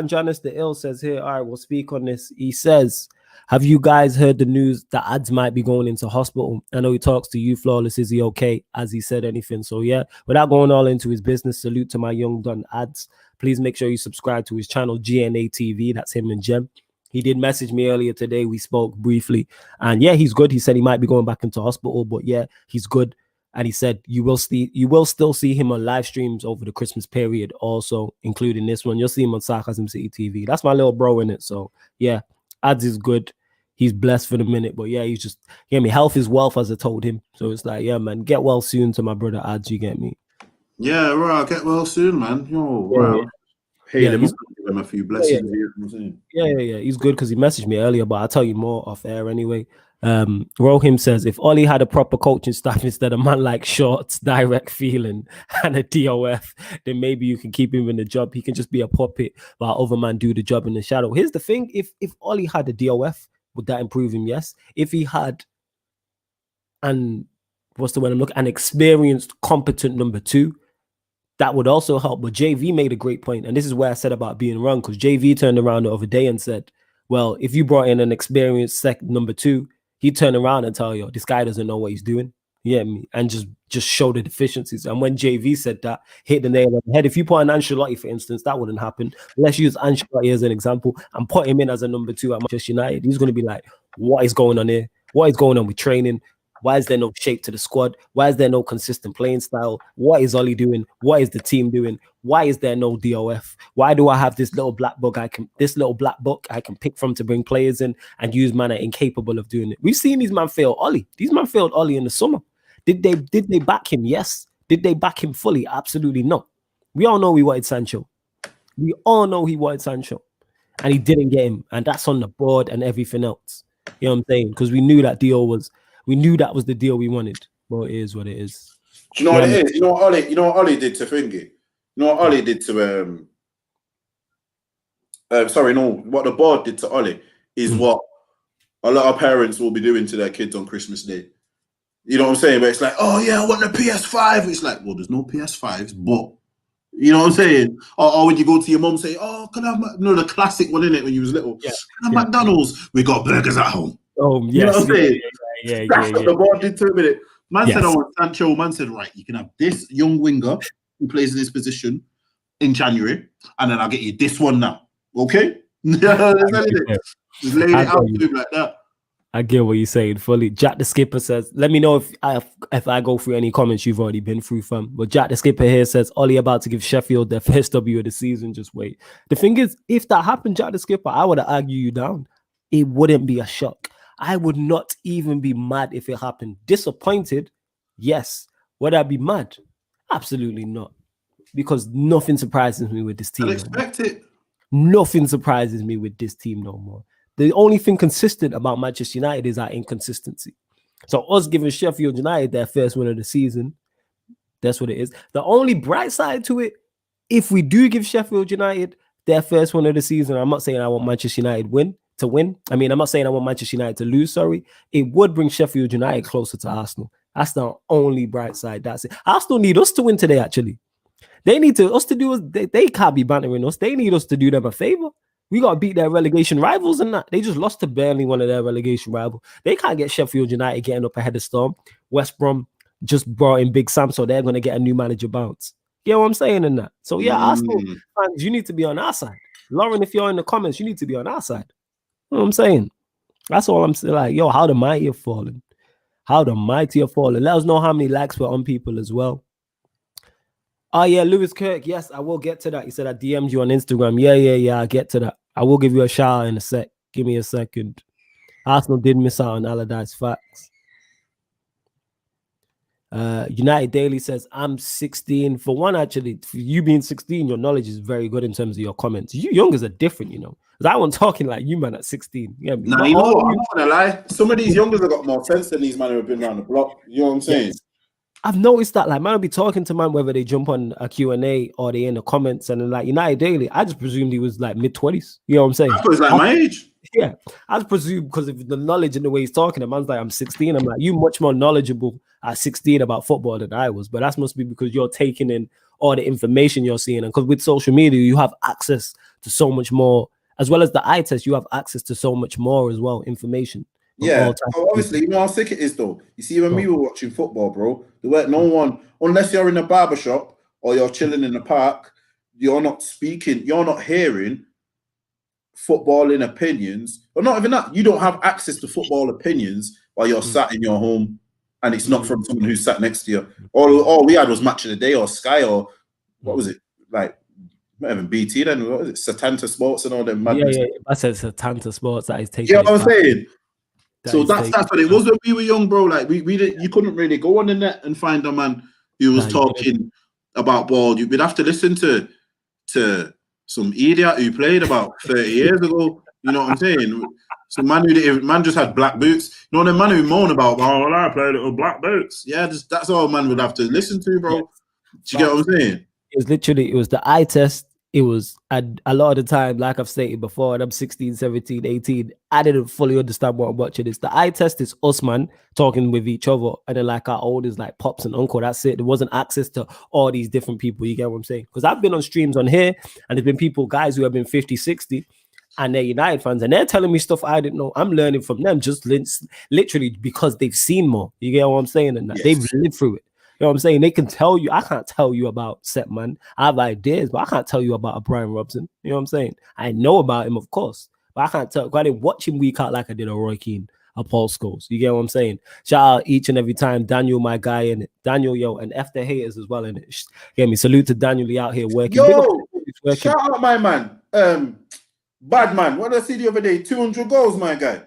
Janice the Ill says here, all right, we'll speak on this. He says, have you guys heard the news that Ads might be going into hospital? I know he talks to you, Flawless. Is he okay? Has he said anything? So yeah, without going all into his business, salute to my young done Ads. Please make sure you subscribe to his channel, GNA TV. That's him and Jem. He did message me earlier today. We spoke briefly. And yeah, he's good. He said he might be going back into hospital, but yeah, he's good. And he said you will still see him on live streams over the Christmas period, also including this one. You'll see him on Sarcasm City TV. That's my little bro in it. So yeah, Ads is good. He's blessed for the minute, but yeah, he's just, you get me, health is wealth, as I told him. So it's like, yeah, man, get well soon to my brother Ads, you get me? Yeah, right, get well soon, man. Yo, wow. Hey, let me give him a few blessings. Yeah. He's good because he messaged me earlier, but I'll tell you more off air anyway. Rohim says, if Ollie had a proper coaching staff instead of man like Shorts, direct feeling, and a DOF, then maybe you can keep him in the job. He can just be a puppet while other man do the job in the shadow. Here's the thing, if Ollie had a DOF, would that improve him? Yes. If he had an experienced, competent number 2, that would also help. But JV made a great point, and this is where I said about being wrong, because JV turned around the other day and said, Well, if you brought in an experienced number 2, he'd turn around and tell you, this guy doesn't know what he's doing. You get me? And just show the deficiencies. And when JV said that, hit the nail on the head. If you put an Ancelotti, for instance, that wouldn't happen. Let's use Ancelotti as an example and put him in as a number 2 at Manchester United. He's going to be like, what is going on here? What is going on with training? Why is there no shape to the squad? Why is there no consistent playing style? What is Ollie doing? What is the team doing? Why is there no DOF? Why do I have this little black book I can pick from to bring players in and use man are incapable of doing it? We've seen these man fail Ollie. These man failed Ollie in the summer. Did they back him? Yes. Did they back him fully? Absolutely not. We all know he wanted Sancho. We all know he wanted Sancho. And he didn't get him. And that's on the board and everything else. You know what I'm saying? Because we knew that was the deal we wanted. Well, it is what it is. Do you know what it is? You know what Ollie did to Thingy? You know what Ollie did to what the board did to Ollie is what a lot of parents will be doing to their kids on Christmas Day. You know what I'm saying? But it's like, oh yeah, I want the PS5. It's like, well, there's no PS5s, but you know what I'm saying? Or when you go to your mum and say, oh, can I have the classic one in it when you was little? Yeah. Can I have McDonald's? We got burgers at home. Oh, yes. You know what I'm saying? Yeah. That's what the board did to a minute. Man said, I want Sancho. Man said, right, you can have this young winger who plays in this position in January, and then I'll get you this one now. Okay? Just laid it out to him like that. I get what you're saying fully. Jack the Skipper says, let me know if I go through any comments you've already been through, fam. But Jack the Skipper here says, Ollie about to give Sheffield their first W of the season. Just wait. The thing is, if that happened, Jack the Skipper, I would have argued you down. It wouldn't be a shock. I would not even be mad if it happened. Disappointed? Yes. Would I be mad? Absolutely not. Because nothing surprises me with this team. I expect it. Nothing surprises me with this team no more. The only thing consistent about Manchester United is our inconsistency. So us giving Sheffield United their first win of the season, that's what it is. The only bright side to it, if we do give Sheffield United their first win of the season, I'm not saying I want Manchester United to win. I mean, I'm not saying I want Manchester United to lose, sorry. It would bring Sheffield United closer to Arsenal. That's the only bright side. That's it. Arsenal need us to win today, actually. They need us to do, they can't be bantering us. They need us to do them a favor. We got to beat their relegation rivals and that. They just lost to Burnley, one of their relegation rivals. They can't get Sheffield United getting up ahead of Storm. West Brom just brought in Big Sam, so they're going to get a new manager bounce. You know what I'm saying in that? So, yeah, Arsenal fans, you need to be on our side. Lauren, if you're in the comments, you need to be on our side. You know what I'm saying? That's all I'm saying. Like, yo, how the mighty have fallen. How the mighty have fallen. Let us know how many likes we're on people as well. Oh, yeah, Lewis Kirk. Yes, I will get to that. He said I DM'd you on Instagram. Yeah, I'll get to that. I will give you a shout out in a sec. Give me a second. Arsenal did miss out on Allardyce facts. United Daily says, I'm 16. For one, actually, for you being 16, your knowledge is very good in terms of your comments. You youngers are different, you know. Because I wasn't talking like you, man, at 16. Yeah, nah, you know what? I'm not going to lie. Some of these youngers have got more sense than these men who have been around the block. You know what I'm saying? Yes. I've noticed that, like, man, I'll be talking to man whether they jump on a Q&A or they in the comments, and then, like, United Daily, I just presumed he was, like, mid-20s. You know what I'm saying? I thought he was, like, my age. Yeah. I just presume because of the knowledge and the way he's talking, the man's like, I'm 16. I'm like, you much more knowledgeable at 16 about football than I was. But that must be because you're taking in all the information you're seeing. And because with social media, you have access to so much more. As well as the eye test, you have access to so much more as well, information. Yeah, so obviously, you know how sick it is, though. You see, when we were watching football, bro, there weren't no one, unless you're in a barbershop or you're chilling in the park, you're not speaking, you're not hearing footballing opinions, or not even that. You don't have access to football opinions while you're sat in your home, and it's not from someone who's sat next to you. All we had was Match of the Day or Sky or what was it, like, not even BT then, what was it, Satanta Sports and all them madness. Yeah, I said Satanta Sports that is taking. You know what I'm saying? So that's what it was when we were young, bro. Like we didn't, you couldn't really go on the net and find a man who was talking about ball. You'd have to listen to some idiot who played about 30 years ago. You know what I'm saying? Some man man just had black boots. You know, the man who moan about, oh, I played it with black boots. Yeah, that's all man would have to listen to, bro. Yeah. Do you get what I'm saying? It was the eye test. It was a lot of the time, like I've stated before, and I'm 16, 17, 18, I didn't fully understand what I'm watching. It's the eye test is us, man, talking with each other. And then like our oldest, like pops and uncle, that's it. There wasn't access to all these different people. You get what I'm saying? Because I've been on streams on here, and there's been people, guys who have been 50, 60, and they're United fans, and they're telling me stuff I didn't know. I'm learning from them, just literally because they've seen more. You get what I'm saying? And they've lived through it. You know what I'm saying? They can tell you. I can't tell you about Setman. I have ideas, but I can't tell you about a Brian Robson. You know what I'm saying? I know about him, of course, but I can't tell. I didn't watch him week out like I did a Roy Keane, a Paul Scholes. You get what I'm saying? Shout out each and every time. Daniel, my guy, in it. Daniel, yo, and F the haters as well in it. Get me? Salute to Daniel Lee out here working. Yo, shout out my man. Bad man. What did I see the other day? 200 goals, my guy.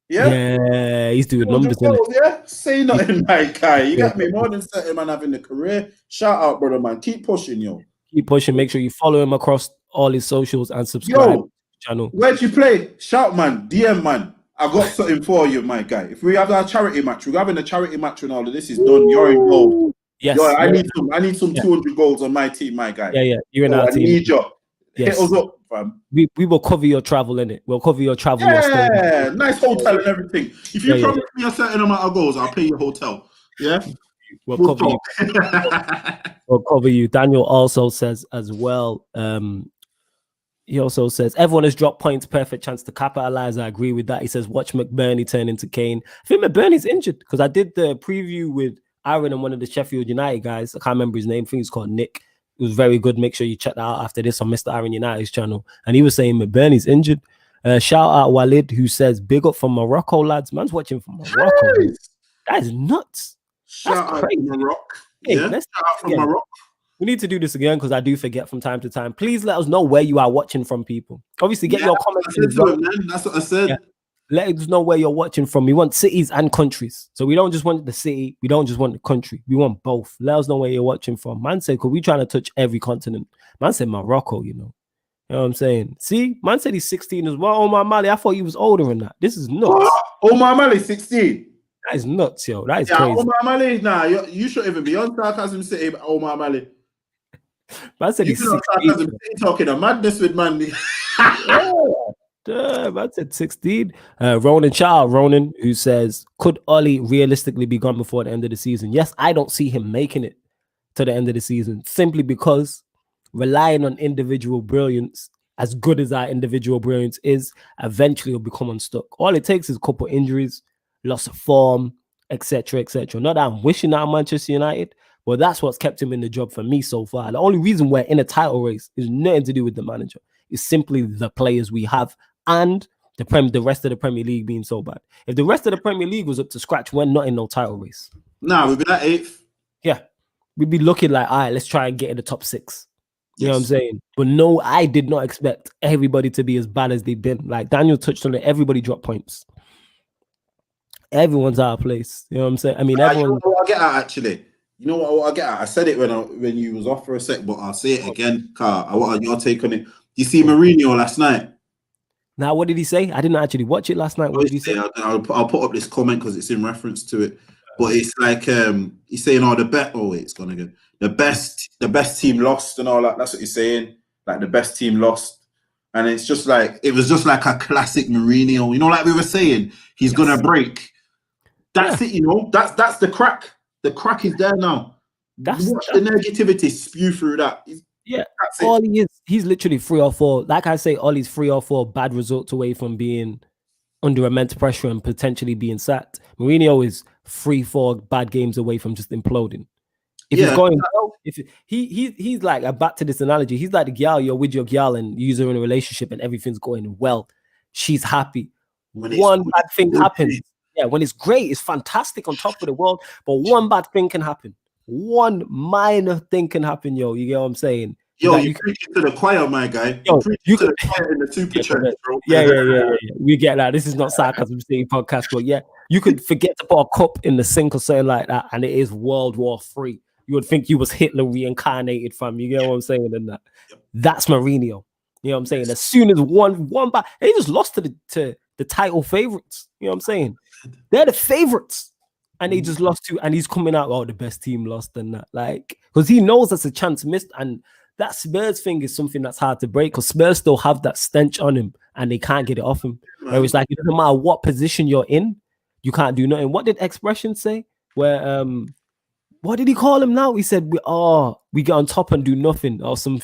Yeah, he's doing numbers. Goals, yeah, say nothing, my guy. You got me more than certain man having a career. Shout out, brother, man. Keep pushing, yo. Keep pushing. Make sure you follow him across all his socials and subscribe to the channel. Where'd you play? Shout, man. DM, man. I got something for you, my guy. If we have our charity match, we're having a charity match when all of this is done. You're involved. Yes. Yo, I need some 200 goals on my team, my guy. Yeah. You're in our team. I need you. Yes. Hit us up, fam. We will cover your travel in it. We'll cover your travel. Yeah, nice hotel and everything. If you promise me a certain amount of goals, I'll pay your hotel. Yeah, we'll cover you. We'll cover you. Daniel also says as well. He also says everyone has dropped points. Perfect chance to capitalize. I agree with that. He says watch McBurney turn into Kane. I think McBurney's injured because I did the preview with Aaron and one of the Sheffield United guys. I can't remember his name. I think he's called Nick. It was very good. Make sure you check that out after this on Mr. Aaron United's channel. And he was saying McBurney's injured. Shout out Walid, who says big up from Morocco, lads. Man's watching from Morocco. Nice. That is nuts. Shout out to Morocco. Hey, shout out from Morocco. We need to do this again because I do forget from time to time. Please let us know where you are watching from, people. Obviously, get your comments. That's what I said. Let us know where you're watching from. We want cities and countries. So we don't just want the city. We don't just want the country. We want both. Let us know where you're watching from. Man said, because we're trying to touch every continent. Man said Morocco, you know. You know what I'm saying? See? Man said he's 16 as well. Omar Mali, I thought he was older than that. This is nuts. Omar Mali, 16. That is nuts, yo. That is crazy. Omar Mali, nah, you should even be on Sarcasm City, Omar Mali. Man said he's 16. Talking a madness with man. I said 16. Ronan, who says, could Ollie realistically be gone before the end of the season? Yes, I don't see him making it to the end of the season simply because relying on individual brilliance, as good as our individual brilliance is, eventually will become unstuck. All it takes is a couple injuries, loss of form, etc., etc. Not that I'm wishing that Manchester United, but that's what's kept him in the job for me so far. The only reason we're in a title race is nothing to do with the manager. It's simply the players we have and the rest of the Premier League being so bad. If the rest of the Premier League was up to scratch, we're not in no title race. Nah, we'd be at 8th. Yeah. We'd be looking like, all right, let's try and get in the top 6. You know what I'm saying? But no, I did not expect everybody to be as bad as they've been. Like Daniel touched on it, everybody dropped points. Everyone's out of place. You know what I'm saying? I mean, everyone. You know what I get at, actually? You know what I get at? I said it when you was off for a sec, but I'll say it again. I want your take on it. You see Mourinho last night? Now, what did he say? I didn't actually watch it last night. What did he say? I'll put up this comment because it's in reference to it. But it's like he's saying, it's gone again. The best team lost and all that. That's what he's saying. Like the best team lost. And it's just like it was just like a classic Mourinho. You know, like we were saying, he's gonna break. That's it, you know. That's the crack. The crack is there now. Watch the negativity spew through that. All he is, he's literally 3 or 4. Like I say, Ollie's 3 or 4 bad results away from being under immense pressure and potentially being sacked. Mourinho is 3-4 bad games away from just imploding. If he's going well, he's like, back to this analogy, he's like the girl, you're with your girl and you're in a relationship and everything's going well. She's happy. One bad thing happens. Yeah, when it's great, it's fantastic on top of the world, but one bad thing can happen. One minor thing can happen, yo. You get what I'm saying? Yo, you preaching to the choir, my guy. Yo, you to the choir in the super chat, bro. Yeah. We get that. This is not Sarcasm City podcast, but yeah, you could forget to put a cup in the sink or something like that, and it is World War III. You would think you was Hitler reincarnated from. You get what I'm saying? And that's Mourinho. You know what I'm saying? As soon as one back, he just lost to the title favorites. You know what I'm saying? They're the favorites. And they just lost to, and he's coming out, the best team lost and that. Like, because he knows that's a chance missed. And that Spurs thing is something that's hard to break because Spurs still have that stench on him and they can't get it off him. Where it's like, it doesn't matter what position you're in, you can't do nothing. What did Expression say? Where what did he call him now? He said, we get on top and do nothing or some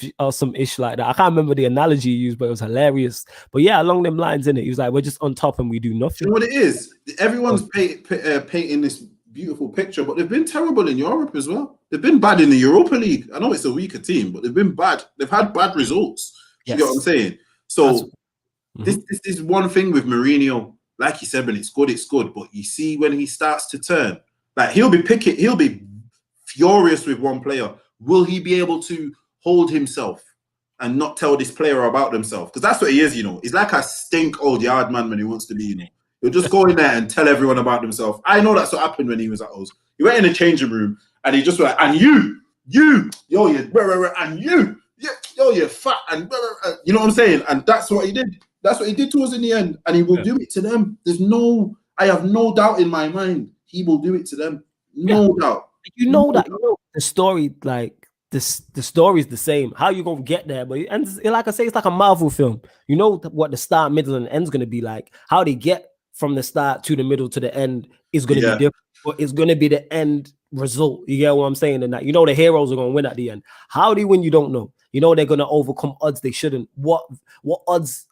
ish like that. I can't remember the analogy he used, but it was hilarious. But yeah, along them lines, innit? He was like, we're just on top and we do nothing. You know what it is? Everyone's painting this beautiful picture, but they've been terrible in Europe as well. They've been bad in the Europa League. I know it's a weaker team, but they've been bad. They've had bad results. Yes. You get what I'm saying? So this is one thing with Mourinho. Like you said, when it's good. But you see when he starts to turn, like he'll be furious with one player. Will he be able to hold himself and not tell this player about themselves? Because that's what he is, you know. He's like a stink old yard man when he wants to be, you know. He'll just go in there and tell everyone about himself. I know that's what happened when he was at Oz. He went in the changing room and he just went, and you, yo, and you, yo, you're fat, and you know what I'm saying? And that's what he did. That's what he did to us in the end. And he will do it to them. I have no doubt in my mind he will do it to them. No doubt. You know that, the story, like the story is the same. How you gonna get there? But and like I say, it's like a Marvel film. You know what the start, middle, and end's gonna be like. How they get from the start to the middle to the end is gonna be different. But it's gonna be the end result. You get what I'm saying? And that the heroes are gonna win at the end. How do you win? You don't know. You know they're gonna overcome odds they shouldn't. What odds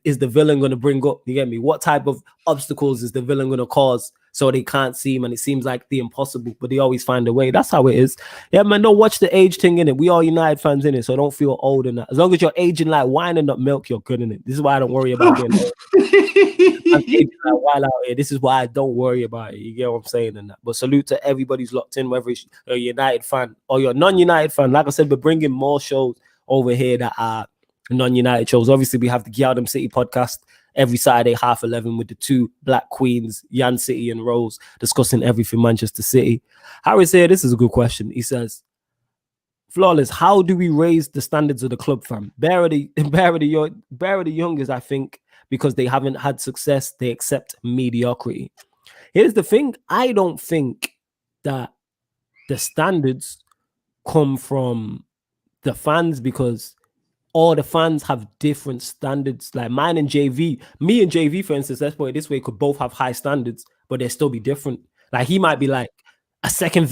is the villain gonna bring up? You get me? What type of obstacles is the villain gonna cause? So they can't see him, and it seems like the impossible, but they always find a way. That's how it is. Yeah, man, don't watch the age thing in it. We all United fans in it, so don't feel old in that. As long as you're aging like wine and not milk, you're good in it. This is why I don't worry about getting old. I'm aging like wine out here. This is why I don't worry about it. You get what I'm saying in that. But salute to everybody who's locked in, whether it's a United fan or you're a non-United fan. Like I said, we're bringing more shows over here that are non-United shows. Obviously, we have the Gyaldum City podcast every Saturday, 11:30, with the two black queens, Yan City and Rose, discussing everything Manchester City. Harris here, this is a good question. He says, Flawless, how do we raise the standards of the club, fam? Bear the youngest, I think, because they haven't had success, they accept mediocrity. Here's the thing. I don't think that the standards come from the fans, because all the fans have different standards. Like me and JV, for instance, let's put it this way, could both have high standards, but they'll still be different. Like he might be like, a second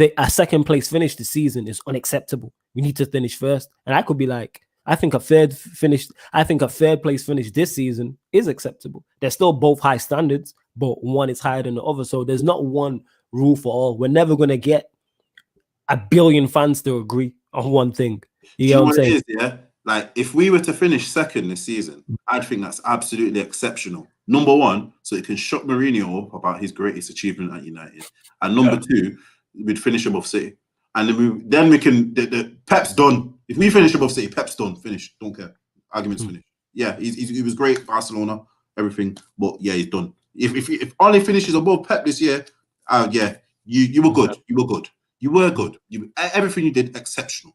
place finish this season is unacceptable. We need to finish first. And I could be like, I think a third place finish this season is acceptable. They're still both high standards, but one is higher than the other. So there's not one rule for all. We're never going to get a billion fans to agree on one thing. You know what I'm saying? Yeah. Like, if we were to finish second this season, I'd think that's absolutely exceptional. Number one, so it can shut Mourinho up about his greatest achievement at United. And number two, we'd finish above City. And then we can, Pep's done. If we finish above City, Pep's done. Finish. Don't care. Argument's finished. Yeah, he was great, Barcelona, everything. But yeah, he's done. If only finishes above Pep this year, you were good. You were good. You were good. Everything you did, exceptional.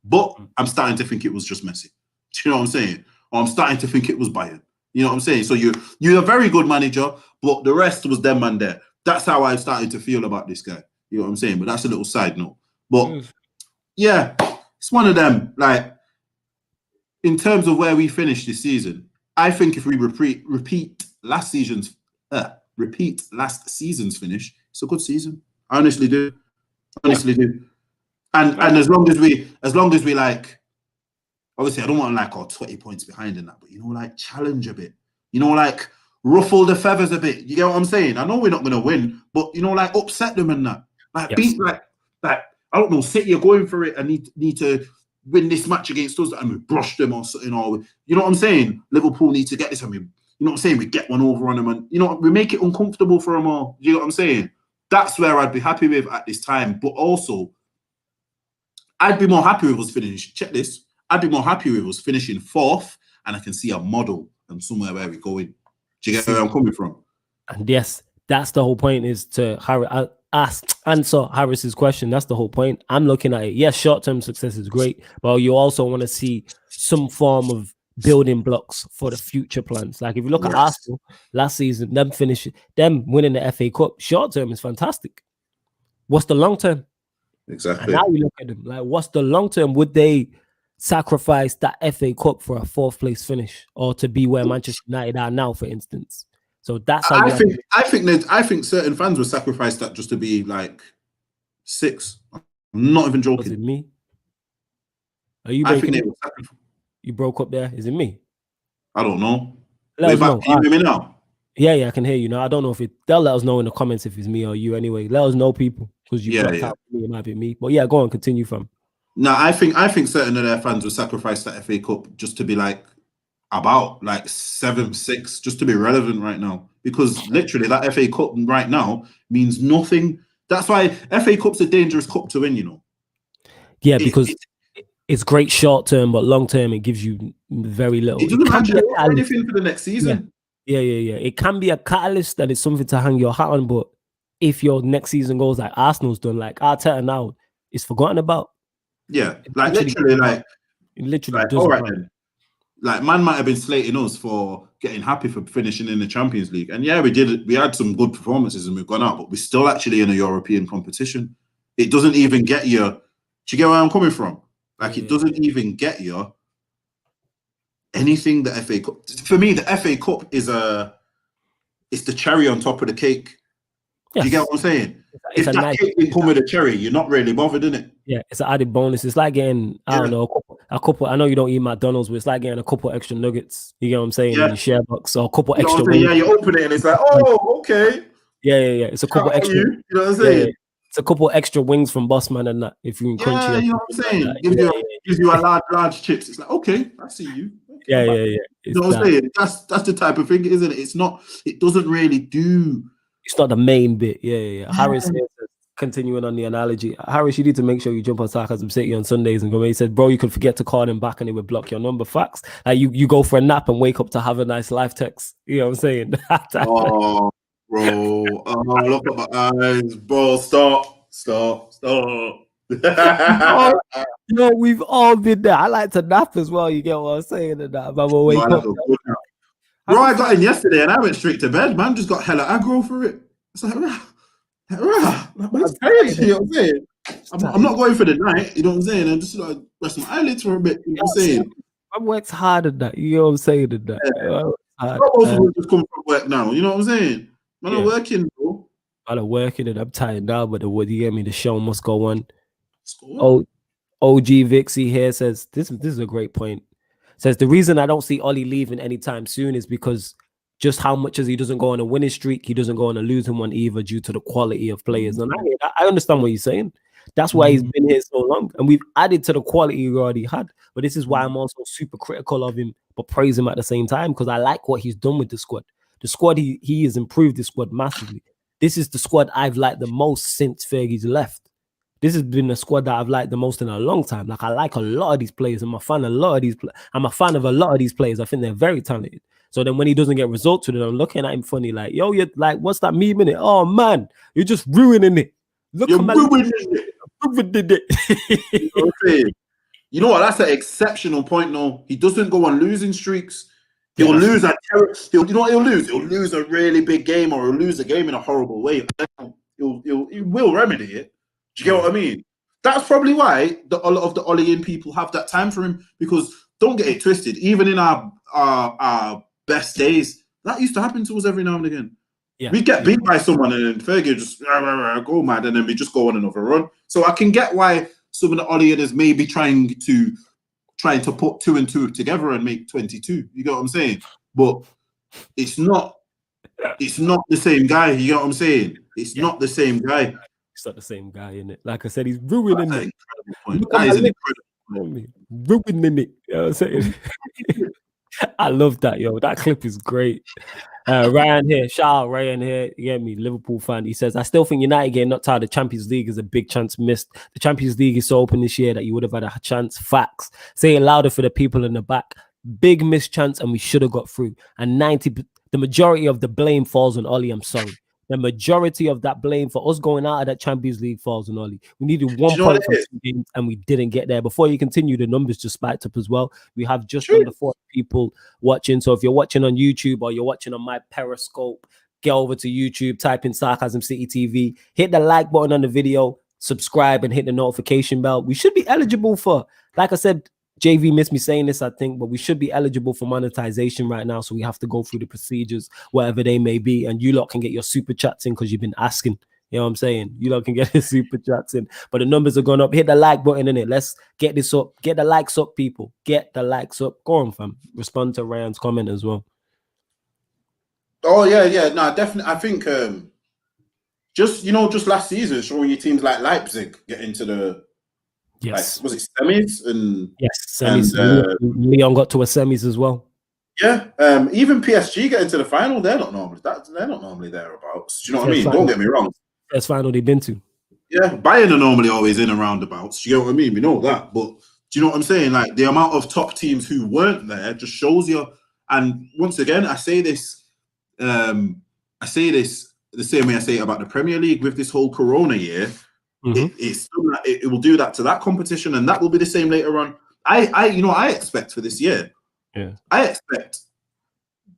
But I'm starting to think it was just Messi. Do you know what I'm saying? Or I'm starting to think it was Bayern. You know what I'm saying? So you're a very good manager, but the rest was them man there. That's how I'm starting to feel about this guy. You know what I'm saying? But that's a little side note. But yeah, it's one of them. Like, in terms of where we finished this season, I think if we repeat last season's finish, it's a good season. I honestly do. And as long as we like, obviously I don't want to like 20 points behind in that, but like challenge a bit, like ruffle the feathers a bit. You get what I'm saying? I know we're not gonna win, but like upset them and that. Like beat like I don't know, City are going for it and need to win this match against us and we brush them or something, or you know what I'm saying? Liverpool need to get this and we, you know what I'm saying, we get one over on them and we make it uncomfortable for them all. You know what I'm saying? That's where I'd be happy with at this time, but also I'd be more happy with us finishing. Check this. I'd be more happy with us finishing fourth, and I can see a model and somewhere where we're going. Do you get where I'm coming from? And yes, that's the whole point, is to answer Harris's question. That's the whole point. I'm looking at it. Yes, short-term success is great, but you also want to see some form of building blocks for the future plans. Like if you look at Arsenal last season, them winning the FA Cup, short-term is fantastic. What's the long-term? Exactly. And now you look at them, like, what's the long term? Would they sacrifice that FA Cup for a fourth place finish, or to be where Manchester United are now, for instance? So that's how I think certain fans would sacrifice that just to be like 6. I'm not even joking. Was it me? Are you I think breaking up? You broke up there. Is it me? I don't know. Let us know. Can you hear me now? Yeah, I can hear you now. I don't know if they'll let us know in the comments if it's me or you anyway. Let us know, people, because you blocked out me. It might be me. But yeah, go on, continue from. No, I think certain of their fans will sacrifice that FA Cup just to be like about like 7th, 6th, just to be relevant right now. Because literally that FA Cup right now means nothing. That's why FA Cup's a dangerous cup to win, you know. Yeah, because it's great short term, but long term it gives you very little. It doesn't actually offer anything for the next season. Yeah. It can be a catalyst and it's something to hang your hat on, but if your next season goes like Arsenal's done, like Arteta now, it's forgotten about. Yeah, like literally doesn't. All right then. Like, man might have been slating us for getting happy for finishing in the Champions League, and yeah, we did. We had some good performances and we've gone out, but we're still actually in a European competition. It doesn't even get you. Do you get where I'm coming from? Like, it doesn't even get you anything. The FA Cup, for me, the FA Cup it's the cherry on top of the cake. Yes. You get what I'm saying? If that cake didn't come with a cherry, you're not really bothered, innit? Yeah, it's an added bonus. It's like getting, I don't know, a couple. I know you don't eat McDonald's, but it's like getting a couple extra nuggets. You get what I'm saying? In your share box, or a couple extra wings. Yeah, you open it and it's like, oh, okay. Yeah. It's a couple extra. You know what I'm saying? Yeah. It's a couple extra wings from Bossman and that. If you can crunchy. You know what I'm saying? Gives you a large chips. It's like, okay, I see you. Okay, yeah. You know what I'm saying? That's the type of thing, isn't it? It's not. It doesn't really do. It's not the main bit. Yeah. Harris says, continuing on the analogy, Harris, you need to make sure you jump on Sarcasm City on Sundays and go. He said, bro, you could forget to call him back and it would block your number. Facts. Like you go for a nap and wake up to have a nice live text. You know what I'm saying? Oh, bro. Oh, look at my eyes, bro. Stop. No, we've all been there. I like to nap as well. You get what I'm saying? And that, but we'll wake up. Bro, I got in yesterday and I went straight to bed. Man, just got hella aggro for it. It's like, that's crazy. You know what I'm saying? I'm not going for the night. You know what I'm saying? I'm just like rest my eyelids for a bit. You know what I'm saying? I worked hard at that. You know what I'm saying? At that. Yeah. Most of us just come from work now. You know what I'm saying? Man, I'm working, bro. I'm working and I'm tired now, but you get me? The show must go on. OG Vixie here says this is a great point. Says the reason I don't see Ollie leaving anytime soon is because just how much as he doesn't go on a winning streak, he doesn't go on a losing one either due to the quality of players. And I understand what you're saying. That's why he's been here so long. And we've added to the quality he already had. But this is why I'm also super critical of him, but praise him at the same time, because I like what he's done with the squad. The squad, he has improved the squad massively. This is the squad I've liked the most since Fergie's left. This has been a squad that I've liked the most in a long time. Like, I like a lot of these players. I'm a fan of a lot of these players. I think they're very talented. So then when he doesn't get results with it, I'm looking at him funny, like, yo, you're like, what's that meme in it? Oh man, you're just ruining it. Look, you're ruining it. You know what? That's an exceptional point. No, he doesn't go on losing streaks. He'll lose a you know what he'll lose? He'll lose a really big game, or he'll lose a game in a horrible way. He will remedy it. Do you get what I mean? That's probably why a lot of the Ollie people have that time for him, because don't get it twisted. Even in our best days, that used to happen to us every now and again. Yeah. We get beat by someone and then Fergie just go mad, and then we just go on another run. So I can get why some of the Olliers may be trying to put 2 and 2 together and make 22. You get what I'm saying? But it's not the same guy. You get what I'm saying? It's not the same guy. It's not the same guy, in it. Like I said, he's ruining it. That is an incredible point. Ruining it. You know what I'm saying? I love that, yo. That clip is great. Ryan here, shout out Ryan here. You get me, Liverpool fan. He says, I still think United getting knocked out of the Champions League is a big chance missed. The Champions League is so open this year that you would have had a chance. Facts. Say it louder for the people in the back. Big missed chance, and we should have got through. And the majority of the blame falls on Ollie. I'm sorry. The majority of that blame for us going out of that Champions League falls on Ollie. We needed 1 point from 2 games and we didn't get there. Before you continue, the numbers just spiked up as well. We have just under 40 people watching. So if you're watching on YouTube or you're watching on my Periscope, get over to YouTube, type in Sarcasm City TV, hit the like button on the video, subscribe, and hit the notification bell. We should be eligible for, like I said, JV missed me saying this, I think, but we should be eligible for monetization right now. So we have to go through the procedures, whatever they may be. And you lot can get your super chats in because you've been asking. You know what I'm saying? You lot can get the super chats in, but the numbers are going up. Hit the like button in it. Let's get this up. Get the likes up, people. Get the likes up. Go on, fam. Respond to Ryan's comment as well. Oh yeah. No, definitely. I think just last season, showing you teams like Leipzig get into the was it semis and semis. And Leon got to a semis as well. Yeah, even PSG get into the final. They're not normally thereabouts. Do you know what I mean? Don't get me wrong. First final they've been to. Yeah, Bayern are normally always in and roundabouts. Do you get what I mean? We know that, but do you know what I'm saying? Like the amount of top teams who weren't there just shows you. And once again, I say this the same way I say it about the Premier League with this whole Corona year. It will do that to that competition, and that will be the same later on. I expect for this year. Yeah, I expect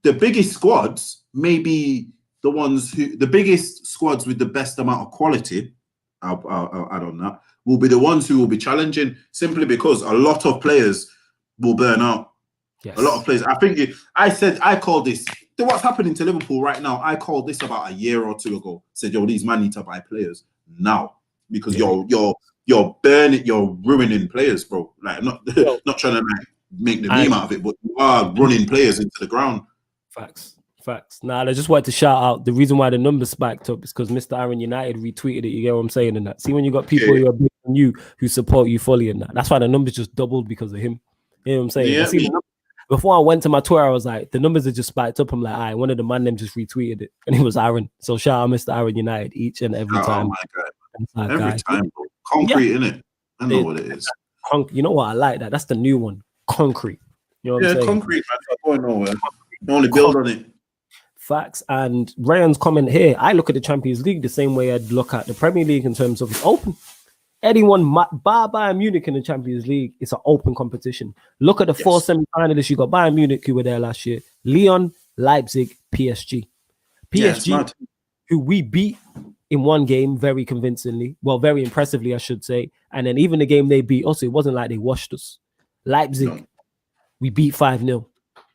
the biggest squads, maybe the biggest squads with the best amount of quality, I'll add on that, will be the ones who will be challenging, simply because a lot of players will burn out. Yes. A lot of players. I called this. What's happening to Liverpool right now? I called this about a year or two ago. Said, yo, these man need to buy players now because you're ruining players, bro. Like I'm not trying to make the meme out of it, but you are running players into the ground. Facts. Now, I just wanted to shout out the reason why the numbers spiked up is because Mr. Aaron United retweeted it. You get what I'm saying? And that. See, when you got people who are big on you who support you fully in that, that's why the numbers just doubled because of him. You know what I'm saying? Yeah, before I went to my Twitter, I was like, the numbers are just spiked up. I'm like, one of the ManDem just retweeted it, and it was Aaron. So shout out Mr. Aaron United each and every time. Oh my god, every time, bro. Concrete, innit? I know what it is. You know what? I like that. That's the new one. Concrete. You know what I'm saying? Concrete, man. It's not going nowhere. You only build on it. Facts. And Ryan's comment here, I look at the Champions League the same way I'd look at the Premier League in terms of it's open. Anyone Bayern Munich in the Champions League, it's an open competition. Look at the four semi-finalists. You got Bayern Munich, who were there last year, Lyon, Leipzig, PSG. PSG, who we beat in one game very convincingly, well, very impressively, I should say. And then even the game they beat us, it wasn't like they washed us. Leipzig, we beat 5-0.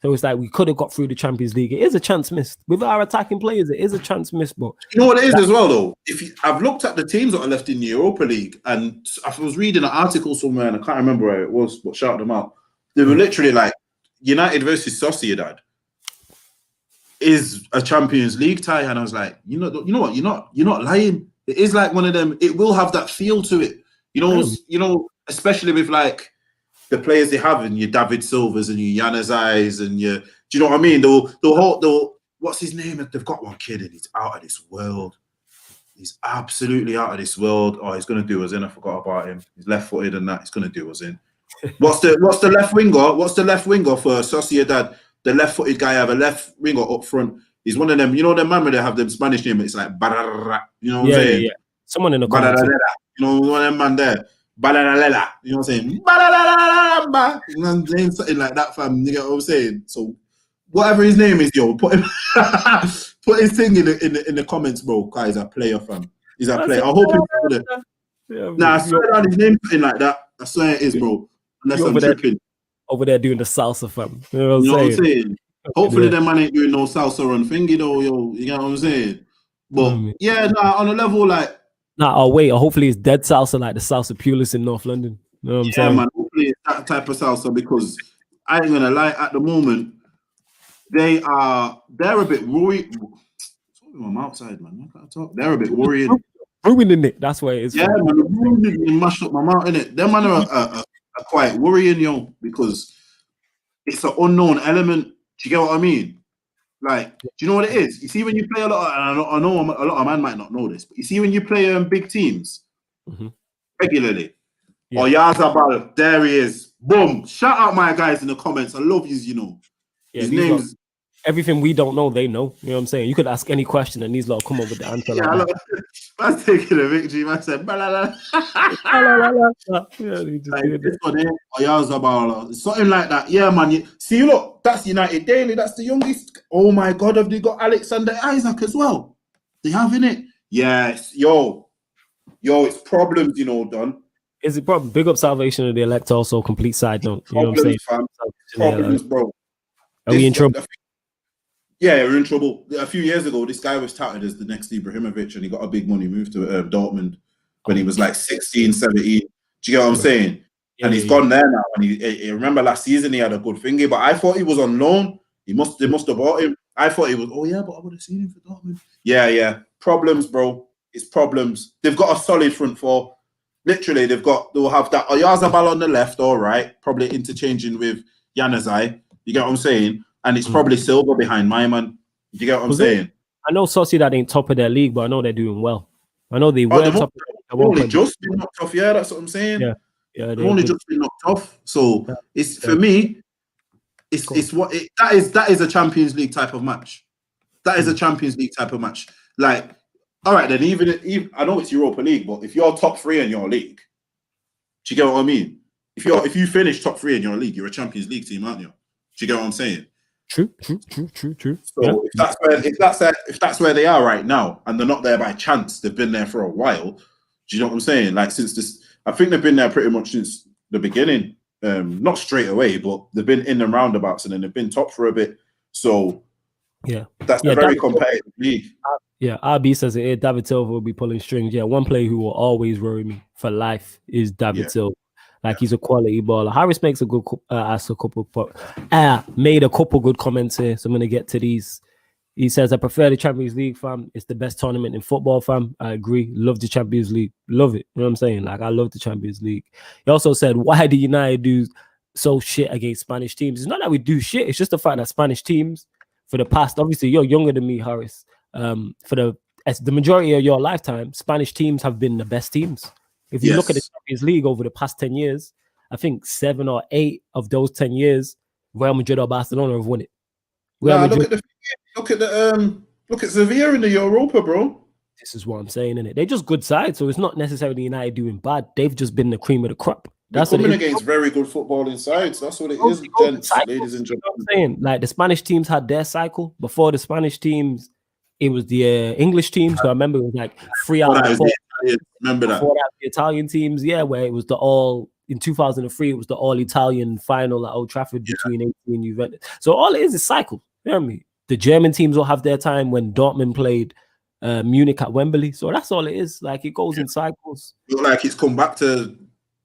So it's like we could have got through the Champions League. It is a chance missed. With our attacking players, it is a chance missed. But you know what it is as well, though? I've looked at the teams that are left in the Europa League, and I was reading an article somewhere, and I can't remember where it was, but shout them out. They were literally like, United versus Sociedad is a Champions League tie, and I was like, you know what? You're not lying. It is like one of them. It will have that feel to it. You know, especially with like the players they have, and your David Silvers and your Januzajs and your, do you know what I mean? The what's his name? They've got one kid and he's out of this world. He's absolutely out of this world. Oh, he's gonna do us in. I forgot about him. He's left-footed and that. He's gonna do us in. What's the left winger? What's the left winger for Sociedad? The left-footed guy have a left winger up front. He's one of them. You know them man where they have them Spanish name. It's like Barara. You know what I'm saying? Yeah. Someone in the comments. You know one of them man there. Balalalala, you know what I'm saying? Balalalala, you know what I'm saying? Something like that, fam. You get what I'm saying? So, whatever his name is, yo, put his thing in the comments, bro. Guys, he's a player, fam. He's a player. I hope he's good. I swear down his name something like that. I swear it is, bro. Unless I'm tripping. Over there doing the salsa, fam. You know what I'm saying? Hopefully, them man ain't doing no salsa on thingy, though, yo. You know what I'm saying? But on a level like. Hopefully it's dead salsa like the salsa Pulis in North London. You know what I'm saying? Man, hopefully it's that type of salsa, because I ain't gonna lie, at the moment, they're a bit worried. I'm outside, man. I can't talk. They're a bit worried. Ruining it, that's where it is. Yeah, man, ruining, mashed up my mouth, innit? Them man are quite worrying, yo, because it's an unknown element. Do you get what I mean? Like, do you know what it is? You see, when you play a lot, and I know a lot of man might not know this, but you see when you play big teams regularly, or Yazabal, there he is. Boom! Shout out my guys in the comments. I love you, you know. His name's everything we don't know, they know. You know what I'm saying? You could ask any question and these lot come up with the answer. Man's taking a victory. Man said, something like that. Yeah, man. See, look, that's United Daily. That's the youngest. Oh my God, have they got Alexander Isaac as well? They have, innit? Yes. Yo, it's problems, you know, Don. Is it problem? Big up Salvation of the Elect, also complete side note. You know what I'm saying? Problems, bro. Are we in trouble? Yeah, we're in trouble. A few years ago, this guy was touted as the next Ibrahimovic, and he got a big money move to Dortmund when he was like 16, 17. Do you get what I'm saying? Yeah, And he's gone there now. And he remember last season he had a good thingy, but I thought he was on loan. They must have bought him. I thought he was. Oh yeah, but I would have seen him for Dortmund. Yeah. Problems, bro. It's problems. They've got a solid front four. Literally, they'll have that Oyarzabal on the left, all right, probably interchanging with Januzaj. You get what I'm saying? And it's probably Silva behind my man. You get what I'm saying? I know Sociedad ain't top of their league, but I know they're doing well. I know they were top. They've only just been knocked off. Yeah, that's what I'm saying. Yeah, they've only just been knocked off. So it's for me. That is a Champions League type of match. That is a Champions League type of match. Like, all right, then even I know it's Europa League, but if you're top 3 in your league, do you get what I mean? If you finish top 3 in your league, you're a Champions League team, aren't you? Do you get what I'm saying? True. So if that's where they are right now, and they're not there by chance, they've been there for a while. Do you know what I'm saying? Like I think they've been there pretty much since the beginning. Not straight away, but they've been in and roundabouts, and then they've been top for a bit. So that's a very competitive league. Yeah, RB says it. David Silva will be pulling strings. Yeah, one player who will always worry me for life is David Silva. Like, he's a quality baller. Harris makes a good made a couple good comments here, so I'm gonna get to these. He says, I prefer the Champions League, fam. It's the best tournament in football, fam. I agree. Love the Champions League. Love it. You know what I'm saying? Like, I love the Champions League. He also said, why do United do so shit against Spanish teams? It's not that we do shit. It's just the fact that Spanish teams, for the past, obviously, you're younger than me, Harris. For the majority of your lifetime, Spanish teams have been the best teams. If you look at the Champions League over the past 10 years, I think 7 or 8 of those 10 years, Real Madrid or Barcelona have won it. Look at Sevilla in the Europa, bro. This is what I'm saying, innit? They're just good sides, so it's not necessarily United doing bad. They've just been the cream of the crop. That's coming against very good footballing sides. That's what it is, gents, ladies and gentlemen. You know what I'm saying? Like, the Spanish teams had their cycle. Before the Spanish teams, it was the English teams. So I remember it was like 3 out of 4. Remember that? Before that, the Italian teams, where it was in 2003, it was the all-Italian final at Old Trafford between AC and Juventus. So all it is cycle. You know what I mean? The German teams will have their time when Dortmund played Munich at Wembley. So that's all it is. Like, it goes in cycles. Look like it's come back to...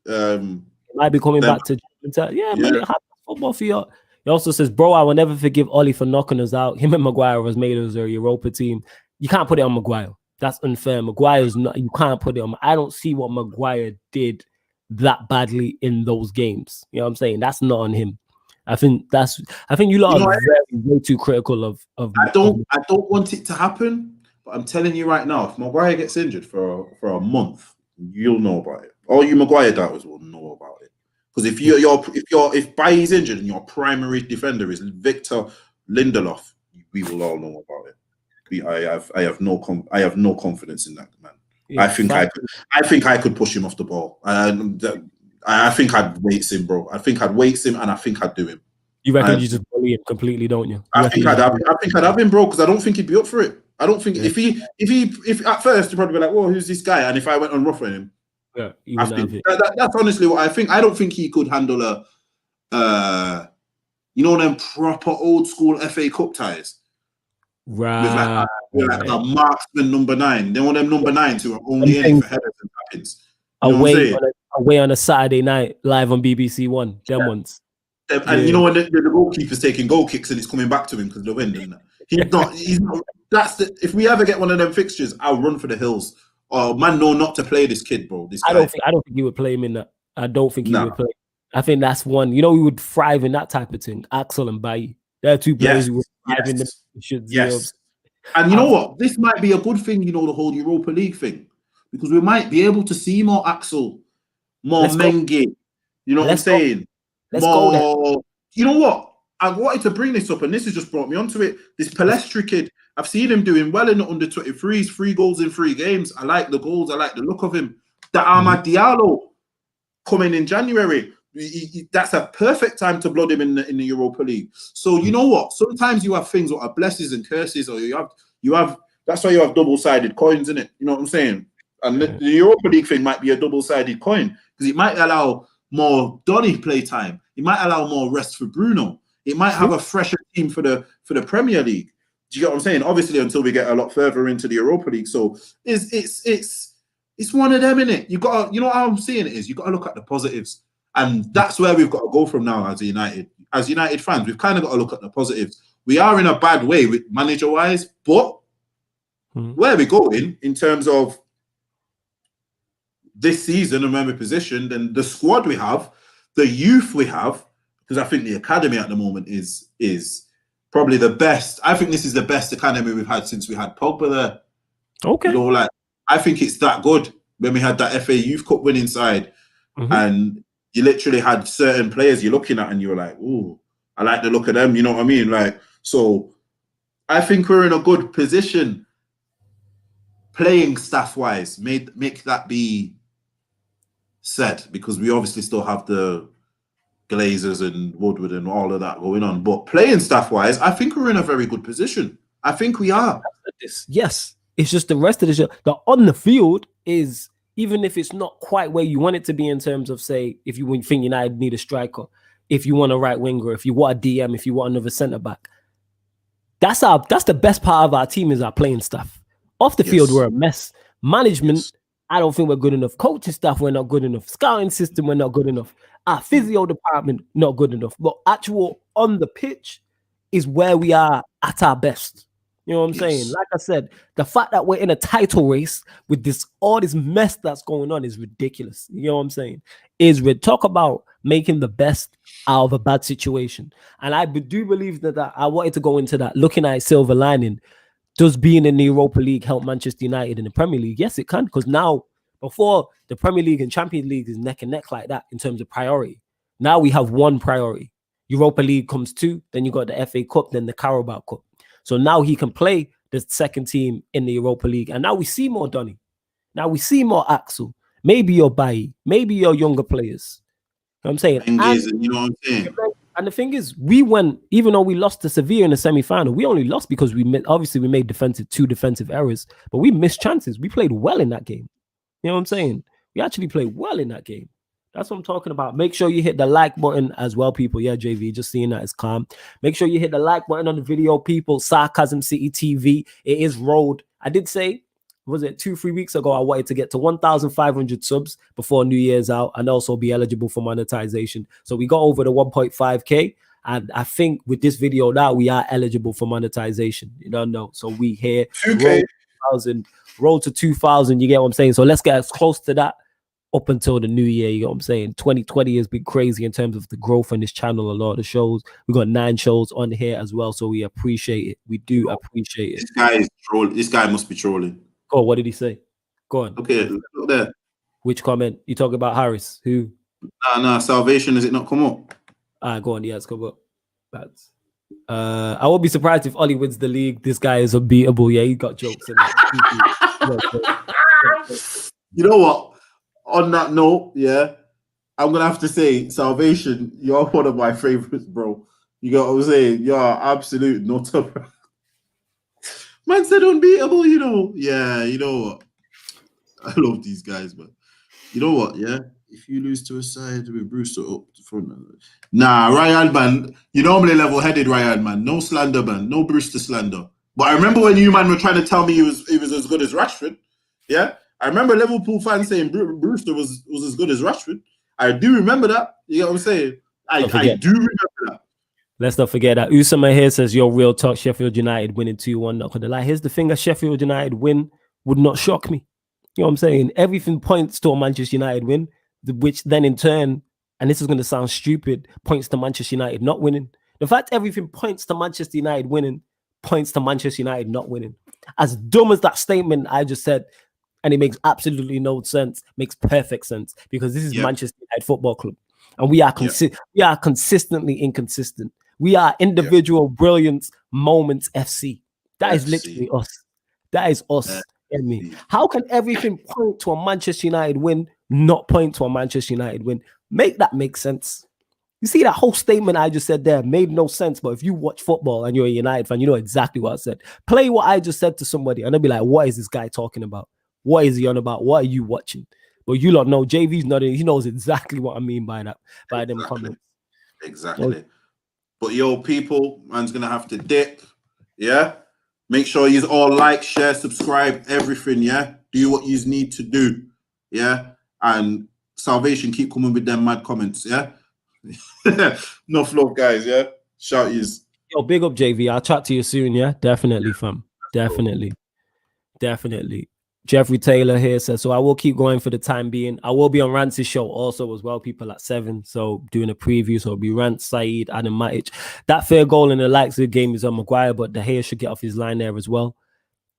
it might be coming back to German. Man, it happens. Football for you. He also says, bro, I will never forgive Ole for knocking us out. Him and Maguire has made us a Europa team. You can't put it on Maguire. That's unfair. Maguire's not. You can't put it on. I don't see what Maguire did that badly in those games. You know what I'm saying? That's not on him. I think you lot are way too critical of. I don't want it to happen, but I'm telling you right now, if Maguire gets injured for a month, you'll know about it. All you Maguire doubters will know about it. Because if Bailly's injured and your primary defender is Victor Lindelof, we will all know about it. I have no confidence in that, man. Yeah, I think I could push him off the ball. I think I'd weights him, bro. I think I'd weights him, and I think I'd do him. You reckon you just bully him completely, don't you? I think I'd have him, bro, because I don't think he'd be up for it. I don't think if at first you'd probably be like, "Whoa, who's this guy?" And if I went on rough on him, that's honestly what I think. I don't think he could handle them proper old school FA Cup ties. Right. With like a marksman number 9. They're one of them number 9s who are only in for headers and tappings. Away on a Saturday night, live on BBC One. Them ones. And you know when the goalkeeper's taking goal kicks and it's coming back to him because of the wind, and he's not. If we ever get one of them fixtures, I'll run for the hills. Oh man, no, not to play this kid, bro. This guy. I don't think you would play him in that. I don't think he would play. I think that's one. You know, we would thrive in that type of thing. Axel and Bailly. They're two players who would thrive in the And you know what? This might be a good thing, the whole Europa League thing. Because we might be able to see more Axel, more Mengi. You know what I'm saying? Let's go there. You know what? I wanted to bring this up, and this has just brought me onto it. This Palestri kid, I've seen him doing well in the under 23s, 3 goals in 3 games. I like the goals. I like the look of him. The Amad Diallo coming in January. That's a perfect time to blood him in the Europa League. So you know what? Sometimes you have things that are blessings and curses, or you have. That's why you have double-sided coins, isn't it? You know what I'm saying? And the Europa League thing might be a double-sided coin because it might allow more Donny play time. It might allow more rest for Bruno. It might have a fresher team for the Premier League. Do you get what I'm saying? Obviously, until we get a lot further into the Europa League. So it's one of them, innit? You got, you know how I'm seeing it is, you got to look at the positives, and that's where we've got to go from now as United fans. We've kind of got to look at the positives. We are in a bad way with manager-wise, but where we're going in terms of this season and where we're positioned, and the squad we have, the youth we have, because I think the academy at the moment is probably the best. I think this is the best academy we've had since we had Pogba there. Okay. You know, like, I think it's that good when we had that FA Youth Cup winning side, and you literally had certain players you're looking at and you're like, ooh, I like the look of them. You know what I mean? Like, so I think we're in a good position playing staff-wise. Make that be said, because we obviously still have the Glazers and Woodward and all of that going on. But playing staff-wise, I think we're in a very good position. I think we are. Yes. It's just the rest of the show. The on the field is, even if it's not quite where you want it to be in terms of, say, if you think United need a striker, if you want a right winger, if you want a DM, if you want another centre-back. That's the best part of our team, is our playing staff. Off the field, we're a mess. Management, I don't think we're good enough. Coaching staff, we're not good enough. Scouting system, we're not good enough. Our physio department, not good enough. But actual on the pitch is where we are at our best. You know what I'm saying? Like I said, the fact that we're in a title race with all this mess that's going on is ridiculous. You know what I'm saying? Talk about making the best out of a bad situation. And I do believe that I wanted to go into that, looking at silver lining. Does being in the Europa League help Manchester United in the Premier League? Yes, it can, because now, before, the Premier League and Champions League is neck and neck like that in terms of priority. Now we have one priority. Europa League comes two, then you got the FA Cup, then the Carabao Cup. So now he can play the second team in the Europa League. And now we see more Donny. Now we see more Axel. Maybe your Bailly. Maybe your younger players. You know what I'm saying? You know what I'm saying? And the thing is, we went, even though we lost to Sevilla in the semi-final, we only lost because we made two defensive errors, but we missed chances. We played well in that game. You know what I'm saying? We actually played well in that game. That's what I'm talking about. Make sure you hit the like button as well, people. Yeah, JV, just seeing that is calm. Make sure you hit the like button on the video, people. Sarcasm City TV. It is rolled. I did say, was it 2-3 weeks ago, I wanted to get to 1,500 subs before New Year's out and also be eligible for monetization. So we got over the 1.5K. And I think with this video now, we are eligible for monetization. You don't know. So we here. 2K. Roll to 2,000. You get what I'm saying? So let's get as close to that up until the new year. You know what I'm saying? 2020 has been crazy in terms of the growth on this channel. A lot of the shows. We got 9 shows on here as well. So we appreciate it. We do appreciate it. This guy is trolling. This guy must be trolling. Oh, what did he say? Go on. Okay, look there. Which comment? You talking about Harris? Who? Nah, Salvation, has it not come up? Go on. Yeah, it's come up. That's. I won't be surprised if Ollie wins the league. This guy is unbeatable. Yeah, he got jokes in it. You know what? On that note, yeah, I'm gonna have to say, Salvation, you're one of my favorites, bro. You got what I'm saying? You're absolute nutter, bro. Man said unbeatable, you know. Yeah, you know what? I love these guys, but you know what? Yeah, if you lose to a side with Brewster up the front, nah, Ryan, man, you normally level-headed, Ryan, man. No slander, man. No Brewster slander. But I remember when you, man, were trying to tell me he was as good as Rashford. Yeah, I remember Liverpool fans saying Brewster was as good as Rashford. I do remember that. You know what I'm saying? I do remember that. Let's not forget that. Usama here says, yo, real talk, Sheffield United winning 2-1. Not gonna lie. Here's the thing, a Sheffield United win would not shock me. You know what I'm saying? Everything points to a Manchester United win, which then in turn, and this is going to sound stupid, points to Manchester United not winning. The fact everything points to Manchester United winning points to Manchester United not winning. As dumb as that statement I just said, and it makes absolutely no sense, makes perfect sense, because this is Manchester United Football Club. And we are consistently inconsistent. We are individual brilliance moments FC. That is literally us. That is us. How can everything point to a Manchester United win, not point to a Manchester United win? Make that make sense. You see, that whole statement I just said there made no sense. But if you watch football and you're a United fan, you know exactly what I said. Play what I just said to somebody and they'll be like, what is this guy talking about? What is he on about? What are you watching? But you don't know. JV's not in. He knows exactly what I mean by that, by them comments. Exactly. But yo, people, man's gonna have to dip. Yeah. Make sure you all like, share, subscribe, everything, yeah? Do what you need to do, yeah? And Salvation, keep coming with them mad comments, yeah? No love, guys, yeah? Shout yous. Yo, big up, JV. I'll chat to you soon, yeah? Definitely, fam. Definitely. Definitely. Jeffrey Taylor here says, so I will keep going for the time being. I will be on Rance's show also as well, people at 7. So doing a preview. So it'll be Rance, Saeed, Adam Matic. That fair goal in the likes of the game is on Maguire, but De Gea should get off his line there as well.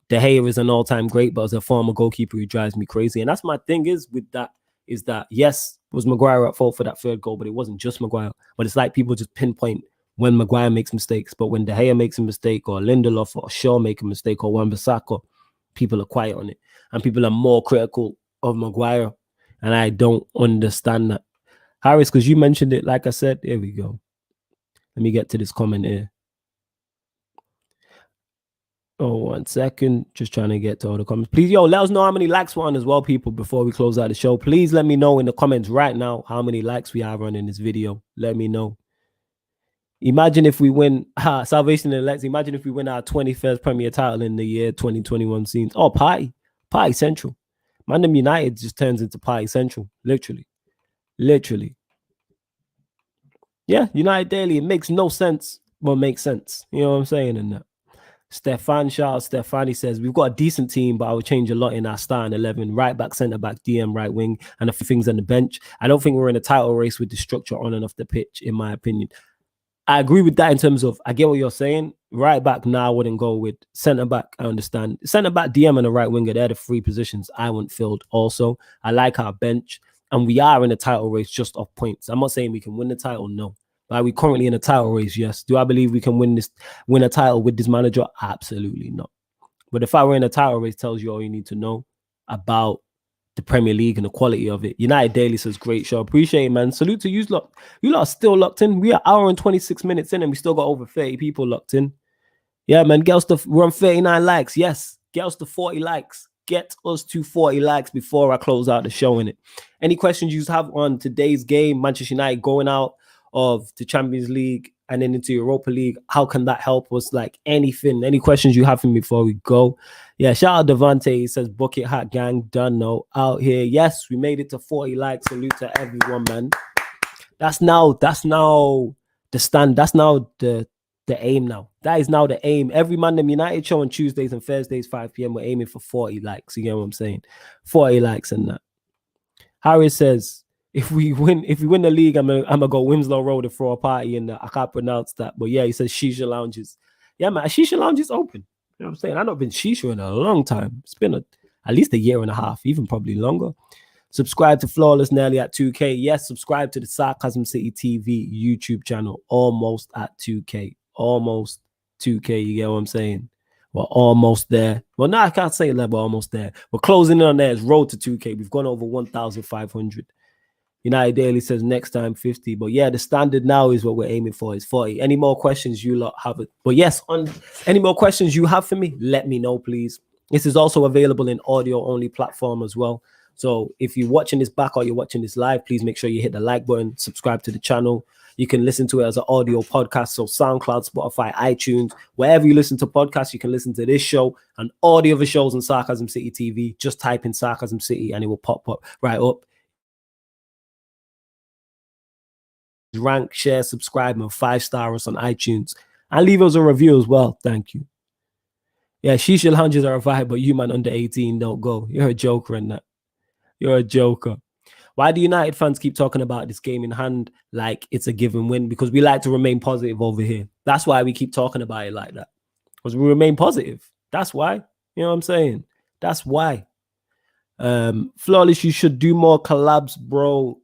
De Gea is an all-time great, but as a former goalkeeper, he drives me crazy. And that's my thing is with that, is that, yes, was Maguire at fault for that third goal, but it wasn't just Maguire. But it's like people just pinpoint when Maguire makes mistakes. But when De Gea makes a mistake, or Lindelof or Shaw make a mistake, or Wan-Bissaka, people are quiet on it. And people are more critical of Maguire. And I don't understand that. Harris, because you mentioned it, like I said, here we go. Let me get to this comment here. Oh, 1 second. Just trying to get to all the comments. Please, yo, let us know how many likes we're on as well, people, before we close out the show. Please let me know in the comments right now how many likes we have on in this video. Let me know. Imagine if we win Salvation and Lex. Imagine if we win our 21st Premier title in the year 2021 scenes. Oh, Party Central. ManDem United just turns into Party Central. Literally. Yeah, United Daily. It makes no sense, but makes sense. You know what I'm saying? And that. Stefani says, we've got a decent team, but I would change a lot in our starting 11. Right back, centre back, DM, right wing, and a few things on the bench. I don't think we're in a title race with the structure on and off the pitch, in my opinion. I agree with that in terms of, I get what you're saying. Right back, now I wouldn't go with. Centre back, I understand. Centre back, DM, and a right winger, they're the 3 positions I want filled also. I like our bench, and we are in a title race just off points. I'm not saying we can win the title, no. But are we currently in a title race? Yes. Do I believe we can win a title with this manager? Absolutely not. But if I were in a title race, tells you all you need to know about the Premier League and the quality of it. United Daily says, great show. Appreciate it, man. Salute to you lot. You lot are still locked in. We are hour and 26 minutes in and we still got over 30 people locked in. Yeah, man. Get us to, we're on 39 likes. Yes. Get us to 40 likes. Get us to 40 likes before I close out the show in it. Any questions you have on today's game, Manchester United going out of the Champions League and then into Europa League, how can that help us? Like anything, any questions you have for me before we go? Yeah, shout out Devante. He says, Bucket Hat Gang, done no out here. Yes, we made it to 40 likes. Salute to everyone, man. That's now the stand. That's now the aim now. That is now the aim. Every ManDem United show on Tuesdays and Thursdays, 5 p.m. We're aiming for 40 likes. You get what I'm saying? 40 likes and that. Harris says, if we win the league, I'm gonna go Winslow Road and throw a party in I can't pronounce that. But yeah, he says Shisha Lounges. Yeah, man, Shisha Lounge is open. You know what I'm saying? I've not been Shisha in a long time. It's been at least a year and a half, even probably longer. Subscribe to Flawless Nelly at 2K. Yes, subscribe to the Sarcasm City TV YouTube channel. Almost at 2K. Almost 2K. You get what I'm saying? We're almost there. Well, no, I can't say that, but almost there. We're closing in on there. It's road to 2K. We've gone over 1,500. United Daily says next time 50. But yeah, the standard now is what we're aiming for is 40. Any more questions you lot have it? But yes, on any more questions you have for me, let me know, please. This is also available in audio only platform as well. So if you're watching this back or you're watching this live, please make sure you hit the like button, subscribe to the channel. You can listen to it as an audio podcast. So SoundCloud, Spotify, iTunes, wherever you listen to podcasts, you can listen to this show and all the other shows on Sarcasm City TV. Just type in Sarcasm City and it will pop up right up. Rank, share, subscribe, and 5-star us on iTunes. And leave us a review as well. Thank you. Yeah, Shisha Lounges are a vibe, but you, man, under 18, don't go. You're a joker in that. You're a joker. Why do United fans keep talking about this game in hand like it's a given win? Because we like to remain positive over here. That's why we keep talking about it like that. Because we remain positive. That's why. You know what I'm saying? That's why. Flawless, you should do more collabs, bro.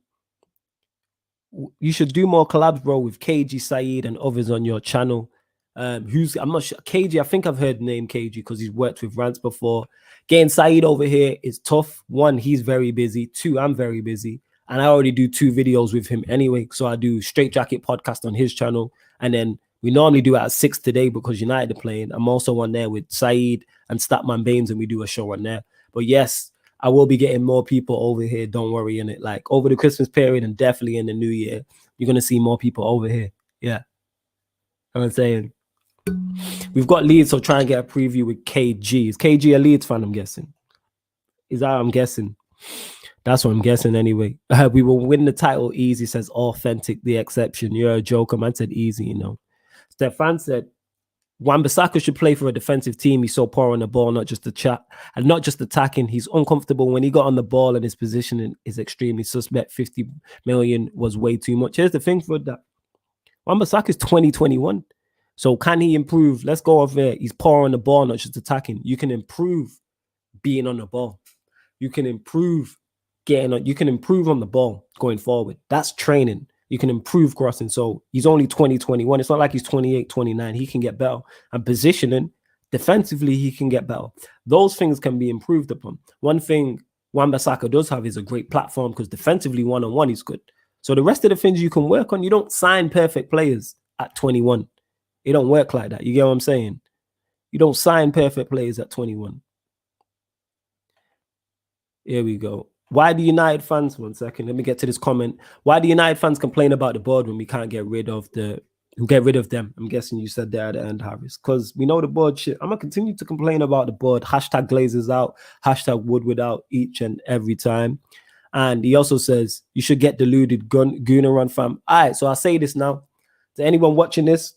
You should do more collabs, bro, with KG, Saeed, and others on your channel. I'm not sure. KG, I think I've heard the name KG because he's worked with Rants before. Getting Saeed over here is tough. 1, he's very busy. 2, I'm very busy. And I already do 2 videos with him anyway. So I do Straight Jacket podcast on his channel. And then we normally do it at 6 today because United are playing. I'm also on there with Saeed and Statman Baines, and we do a show on there. But yes, I will be getting more people over here. Don't worry in it. Like over the Christmas period and definitely in the new year, you're going to see more people over here. Yeah. I'm saying. We've got Leeds, so try and get a preview with KG. Is KG a Leeds fan, I'm guessing? Is that I'm guessing? That's what I'm guessing anyway. We will win the title easy, says Authentic, the exception. You're a joker. Man said easy, you know. Stefan said, Wan-Bissaka should play for a defensive team. He's so poor on the ball, not just the chat and not just attacking. He's uncomfortable when he got on the ball, and his positioning is extremely suspect. 50 million was way too much. Here's the thing for that. Wan-Bissaka is 2021. So can he improve? Let's go over there. He's poor on the ball, not just attacking. You can improve being on the ball. You can improve getting on. You can improve on the ball going forward. That's training. You can improve crossing. So he's only 2021. It's not like he's 28, 29. He can get better. And positioning, defensively, he can get better. Those things can be improved upon. One thing Wan-Bissaka does have is a great platform, because defensively, one-on-one, he's good. So the rest of the things you can work on, you don't sign perfect players at 21. It don't work like that. You get what I'm saying? You don't sign perfect players at 21. Here we go. Why do United fans, one second, let me get to this comment. Why do United fans complain about the board when we can't get rid of them? I'm guessing you said that at the end, Harris. Because we know the board shit. I'm going to continue to complain about the board. Hashtag Glazers out. Hashtag Woodward out each and every time. And he also says, you should get deluded, Gooner run fam. All right, so I'll say this now. To anyone watching this,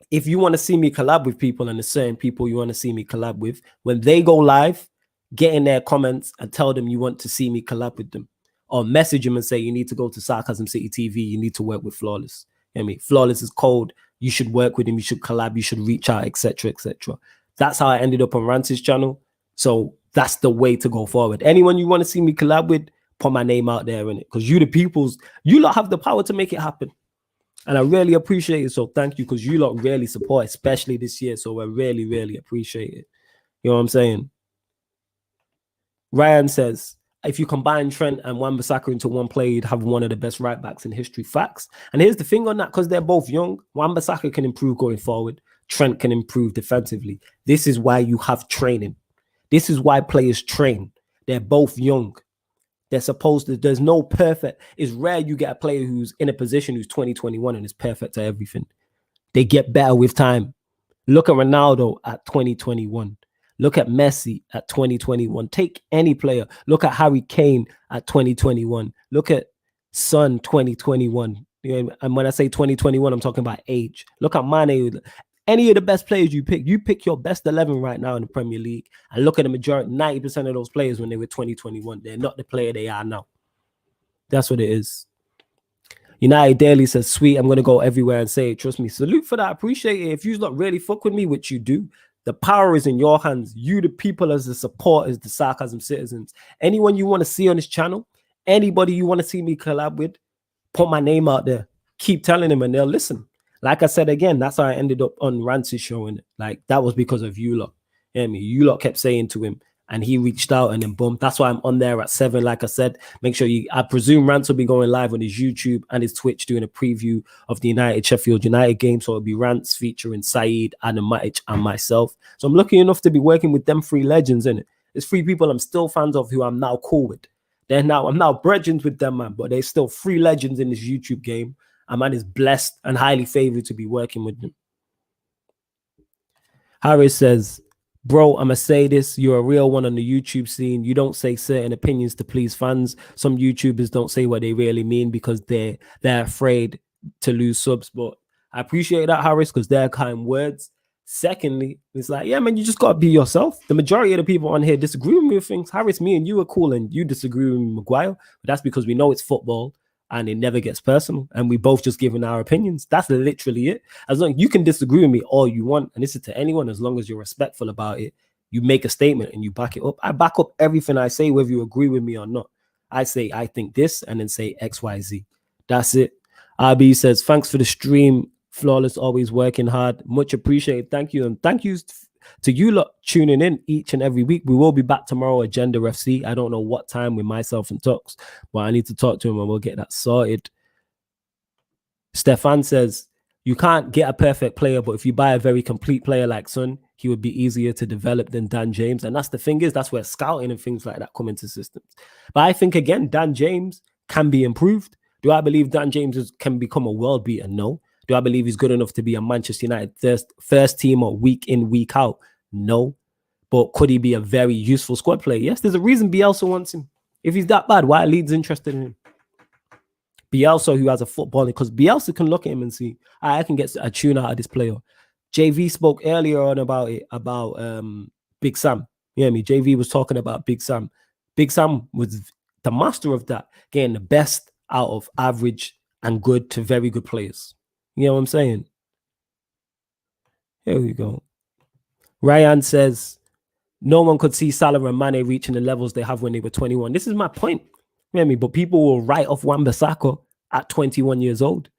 if you want to see me collab with people, and there's certain people you want to see me collab with, when they go live, get in their comments and tell them you want to see me collab with them, or message them and say you need to go to Sarcasm City TV, you need to work with Flawless. You know what I mean? Flawless is cold. You should work with him. You should collab. You should reach out, etc., etc. That's how I ended up on Rance's channel. So that's the way to go forward. Anyone you want to see me collab with, put my name out there in it, because you the peoples, you lot have the power to make it happen. And I really appreciate it. So thank you, because you lot really support, especially this year. So I really, really appreciate it. You know what I'm saying? Ryan says, if you combine Trent and Wan-Bissaka into one player, you'd have one of the best right backs in history. Facts. And here's the thing on that, because they're both young, Wan-Bissaka can improve going forward. Trent can improve defensively. This is why you have training. This is why players train. They're both young. They're supposed to, there's no perfect. It's rare you get a player who's in a position who's 2021 and is perfect at everything. They get better with time. Look at Ronaldo at 2021. Look at Messi at 2021. Take any player. Look at Harry Kane at 2021. Look at Son 2021. You know, and when I say 2021, I'm talking about age. Look at Mane. Any of the best players you pick your best 11 right now in the Premier League, and look at the majority, 90% of those players when they were 2021. They're not the player they are now. That's what it is. United Daily says, sweet, I'm going to go everywhere and say it. Trust me. Salute for that. I appreciate it. If you not really fuck with me, which you do, the power is in your hands. You, the people, as the supporters, the Sarcasm citizens. Anyone you want to see on this channel, anybody you want to see me collab with, put my name out there. Keep telling them and they'll listen. Like I said again, that's how I ended up on Rance's show. And like, that was because of you lot. You know what I mean? You lot kept saying to him, and he reached out, and then boom. That's why I'm on there at 7. Like I said, make sure I presume Rance will be going live on his YouTube and his Twitch doing a preview of the Sheffield United game. So it'll be Rance featuring Saeed, Adam Matic, and myself. So I'm lucky enough to be working with them 3 legends, innit? There's 3 people I'm still fans of who I'm now cool with. I'm now brethren with them, man, but they're still 3 legends in this YouTube game. And man is blessed and highly favored to be working with them. Harris says, bro, I'm going to say this. You're a real one on the YouTube scene. You don't say certain opinions to please fans. Some YouTubers don't say what they really mean because they're afraid to lose subs. But I appreciate that, Harris, because they're kind words. Secondly, it's like, yeah, man, you just got to be yourself. The majority of the people on here disagree with me with things. Harris, me and you are cool, and you disagree with Maguire. But that's because we know it's football. And it never gets personal. And we both just giving our opinions. That's literally it. As long as you can disagree with me all you want, and this is to anyone, as long as you're respectful about it, you make a statement and you back it up. I back up everything I say, whether you agree with me or not. I say, I think this, and then say X, Y, Z. That's it. RB says, thanks for the stream. Flawless, always working hard. Much appreciated. Thank you. And thank you to you lot tuning in each and every week. We will be back tomorrow, Agenda FC. I don't know what time with myself and Tux, but I need to talk to him and we'll get that sorted. Stefan says, you can't get a perfect player, but if you buy a very complete player like Son, he would be easier to develop than Dan James. And that's the thing is, that's where scouting and things like that come into systems. But I think, again, Dan James can be improved. Do I believe Dan James can become a world beater? No. Do I believe he's good enough to be a Manchester United first teamer week in, week out? No. But could he be a very useful squad player? Yes, there's a reason Bielsa wants him. If he's that bad, why are Leeds interested in him? Bielsa, who has a footballer, because Bielsa can look at him and see, I can get a tune out of this player. JV spoke earlier on about it, about Big Sam. You hear me? JV was talking about Big Sam. Big Sam was the master of that, getting the best out of average and good to very good players. You know what I'm saying? Here we go. Ryan says, no one could see Salah and Mane reaching the levels they have when they were 21. This is my point. You know what I mean? But people will write off Wan-Bissaka at 21 years old.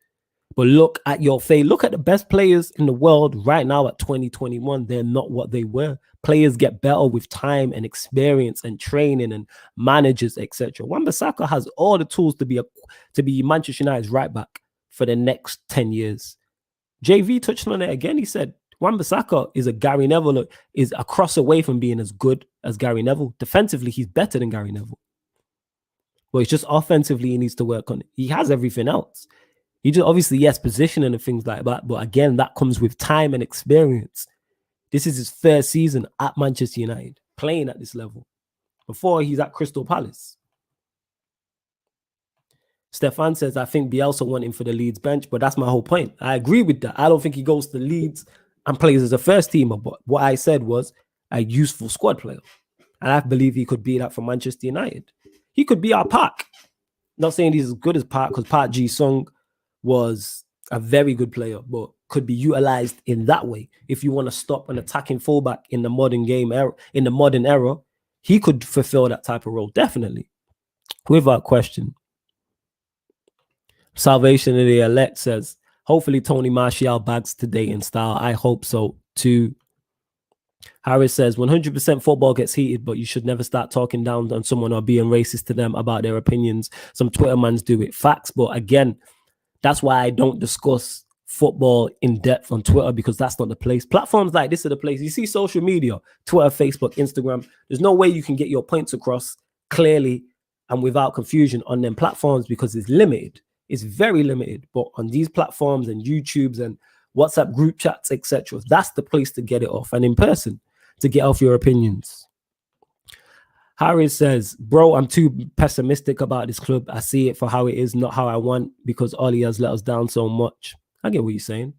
But look at your fate. Look at the best players in the world right now at 2021. They're not what they were. Players get better with time and experience and training and managers, etc. Wan-Bissaka has all the tools to be Manchester United's right back for the next 10 years. JV touched on it again. He said, Wan-Bissaka is a Gary Neville, is a cross away from being as good as Gary Neville. Defensively, he's better than Gary Neville. But it's just offensively, he needs to work on it. He has everything else. He just obviously, yes, positioning and things like that. But again, that comes with time and experience. This is his first season at Manchester United, playing at this level. Before, he's at Crystal Palace. Stefan says, I think Bielsa went him for the Leeds bench, but that's my whole point. I agree with that. I don't think he goes to Leeds and plays as a first teamer. But what I said was a useful squad player. And I believe he could be that for Manchester United. He could be our Park. Not saying he's as good as Park, because Park Ji-sung was a very good player, but could be utilized in that way. If you want to stop an attacking fullback in the modern game era, in the modern era, he could fulfill that type of role, definitely. Without question. Salvation of the Elect says, hopefully Tony Martial bags today in style. I hope so too. Harris says, 100% football gets heated, but you should never start talking down on someone or being racist to them about their opinions. Some Twitter mans do it. Facts, but again, that's why I don't discuss football in depth on Twitter, because that's not the place. Platforms like this are the place. You see social media, Twitter, Facebook, Instagram. There's no way you can get your points across clearly and without confusion on them platforms, because it's limited. It's very limited. But on these platforms and YouTubes and WhatsApp group chats, etc., that's the place to get it off, and in person to get off your opinions. Harris says, bro, I'm too pessimistic about this club. I see it for how it is, not how I want, because Ollie has let us down so much. I get what you're saying.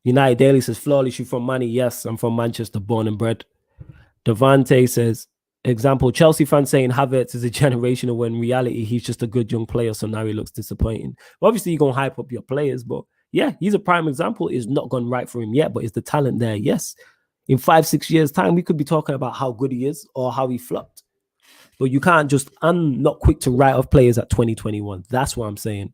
United Daily says, flawless, you from Manny? Yes, I'm from Manchester, born and bred. Devante says, example, Chelsea fans saying Havertz is a generational, when in reality, he's just a good young player, so now he looks disappointing. Well, obviously, you're going to hype up your players, but yeah, he's a prime example. It's not gone right for him yet, but is the talent there? Yes. In 5-6 years' time, we could be talking about how good he is or how he flopped. But you can't just, I'm not quick to write off players at 2021. That's what I'm saying.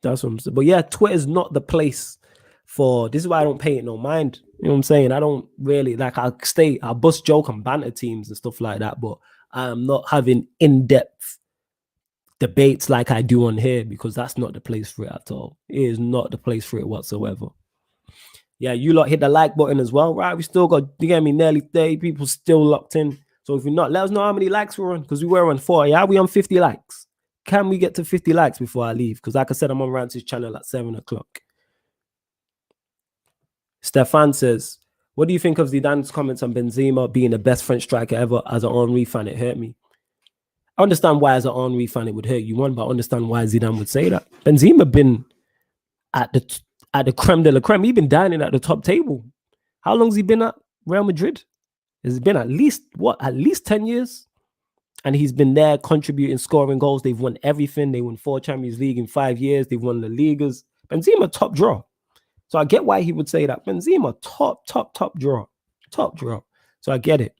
That's what I'm saying. But yeah, Twitter's not the place for, this is why I don't pay it no mind. You know what I'm saying? I don't really, like, I'll bust joke and banter teams and stuff like that, but I'm not having in-depth debates like I do on here, because that's not the place for it at all. It is not the place for it whatsoever. Yeah, you lot hit the like button as well, right? We still got, you get me, nearly 30 people still locked in. So if you're not, let us know how many likes we're on, because we were on 40. Yeah, we on 50 likes. Can we get to 50 likes before I leave? Because like I said, I'm on Rance's channel at 7 o'clock. Stefan says, what do you think of Zidane's comments on Benzema being the best French striker ever? As an Henry fan, it hurt me. I understand why as an Henry fan it would hurt you, one, but I understand why Zidane would say that. Benzema been at the creme de la creme. He's been dining at the top table. How long has he been at Real Madrid? It's been at least 10 years? And he's been there contributing, scoring goals. They've won everything. They won 4 Champions League in 5 years. They've won the Ligas. Benzema, top draw. So I get why he would say that. Benzema, top draw. Top draw. So I get it.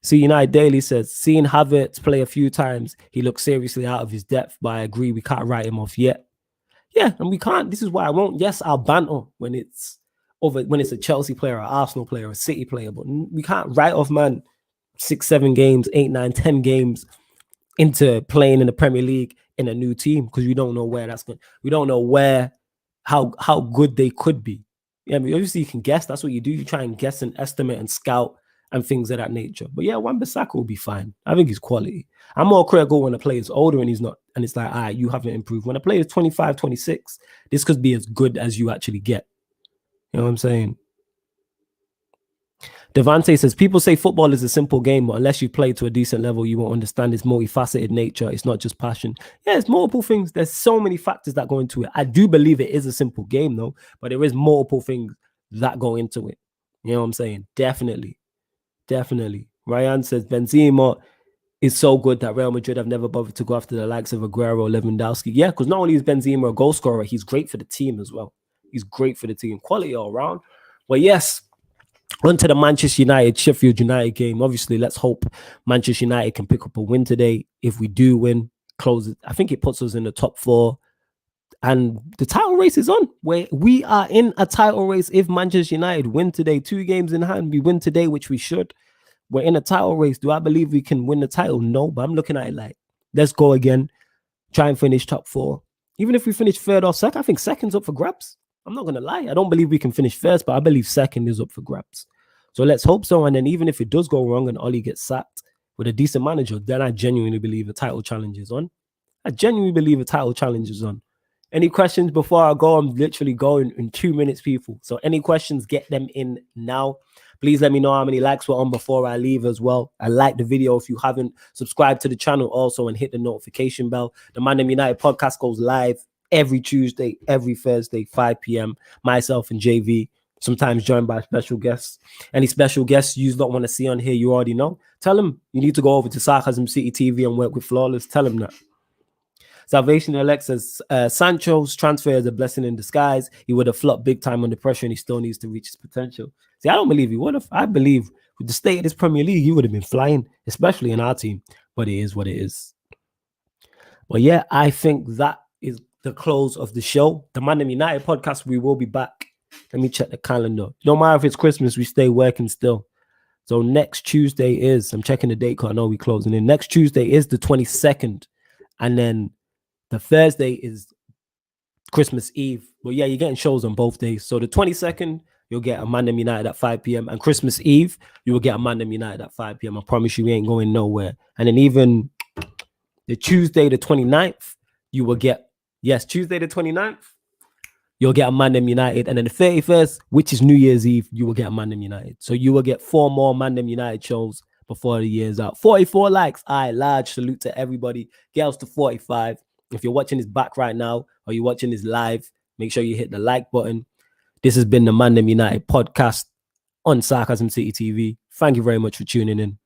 See, United Daily says, seeing Havertz play a few times, he looks seriously out of his depth, but I agree, we can't write him off yet. Yeah, and we can't. This is why I won't. Yes, I'll banter when it's a Chelsea player, an Arsenal player, a City player, but we can't write off, man, 6, 7 games, 8, 9, 10 games into playing in the Premier League in a new team, because we don't know where that's going. We don't know how good they could be. Yeah, I mean, obviously you can guess. That's what you do. You try and guess and estimate and scout and things of that nature. But yeah, Wan-Bissaka will be fine. I think he's quality. I'm more critical when a player is older and he's not, and it's like, all right, you haven't improved. When a player is 25, 26, this could be as good as you actually get. You know what I'm saying? Devante says, people say football is a simple game, but unless you play to a decent level, you won't understand its multifaceted nature. It's not just passion. Yeah, it's multiple things. There's so many factors that go into it. I do believe it is a simple game, though, but there is multiple things that go into it. You know what I'm saying? Definitely. Ryan says, Benzema is so good that Real Madrid have never bothered to go after the likes of Aguero or Lewandowski. Yeah, because not only is Benzema a goal scorer, he's great for the team as well. He's great for the team. Quality all around. But yes, on to the Manchester United, Sheffield United game. Obviously, let's hope Manchester United can pick up a win today. If we do win, close it. I think it puts us in the top 4. And the title race is on. We are in a title race. If Manchester United win today, 2 games in hand, we win today, which we should. We're in a title race. Do I believe we can win the title? No, but I'm looking at it like, let's go again. Try and finish top 4. Even if we finish 3rd or 2nd, I think 2nd's up for grabs. I'm not going to lie. I don't believe we can finish 1st, but I believe 2nd is up for grabs. So let's hope so. And then even if it does go wrong and Ole gets sacked with a decent manager, then I genuinely believe a title challenge is on. Any questions before I go? I'm literally going in 2 minutes, people. So any questions, get them in now. Please let me know how many likes were on before I leave as well. I like the video. If you haven't, subscribe to the channel also and hit the notification bell. The ManDem United podcast goes live every Tuesday, every Thursday, 5 p.m. Myself and JV, sometimes joined by special guests. Any special guests you don't want to see on here, you already know. Tell them you need to go over to Sarcasm City TV and work with Flawless. Tell them that. Salvation Elect says, Sancho's transfer is a blessing in disguise. He would have flopped big time under pressure and he still needs to reach his potential. See, I don't believe he would have. I believe with the state of this Premier League, he would have been flying, especially in our team. But it is what it is. But yeah, I think that is the close of the show. The ManDem United podcast, we will be back. Let me check the calendar. No matter if it's Christmas, we stay working still. So next Tuesday is, I'm checking the date because I know we're closing in. Next Tuesday is the 22nd. And then the Thursday is Christmas Eve. Well, yeah, you're getting shows on both days. So the 22nd, you'll get a ManDem United at 5 p.m. And Christmas Eve, you will get a ManDem United at 5 p.m. I promise you, we ain't going nowhere. And then even the Tuesday, the 29th, you will get, yes, Tuesday the 29th, you'll get a ManDem United. And then the 31st, which is New Year's Eve, you will get a ManDem United. So you will get 4 more ManDem United shows before the year's out. 44 likes. All right, large salute to everybody. Girls to 45. If you're watching this back right now or you're watching this live, make sure you hit the like button. This has been the ManDem United podcast on Sarcasm City TV. Thank you very much for tuning in.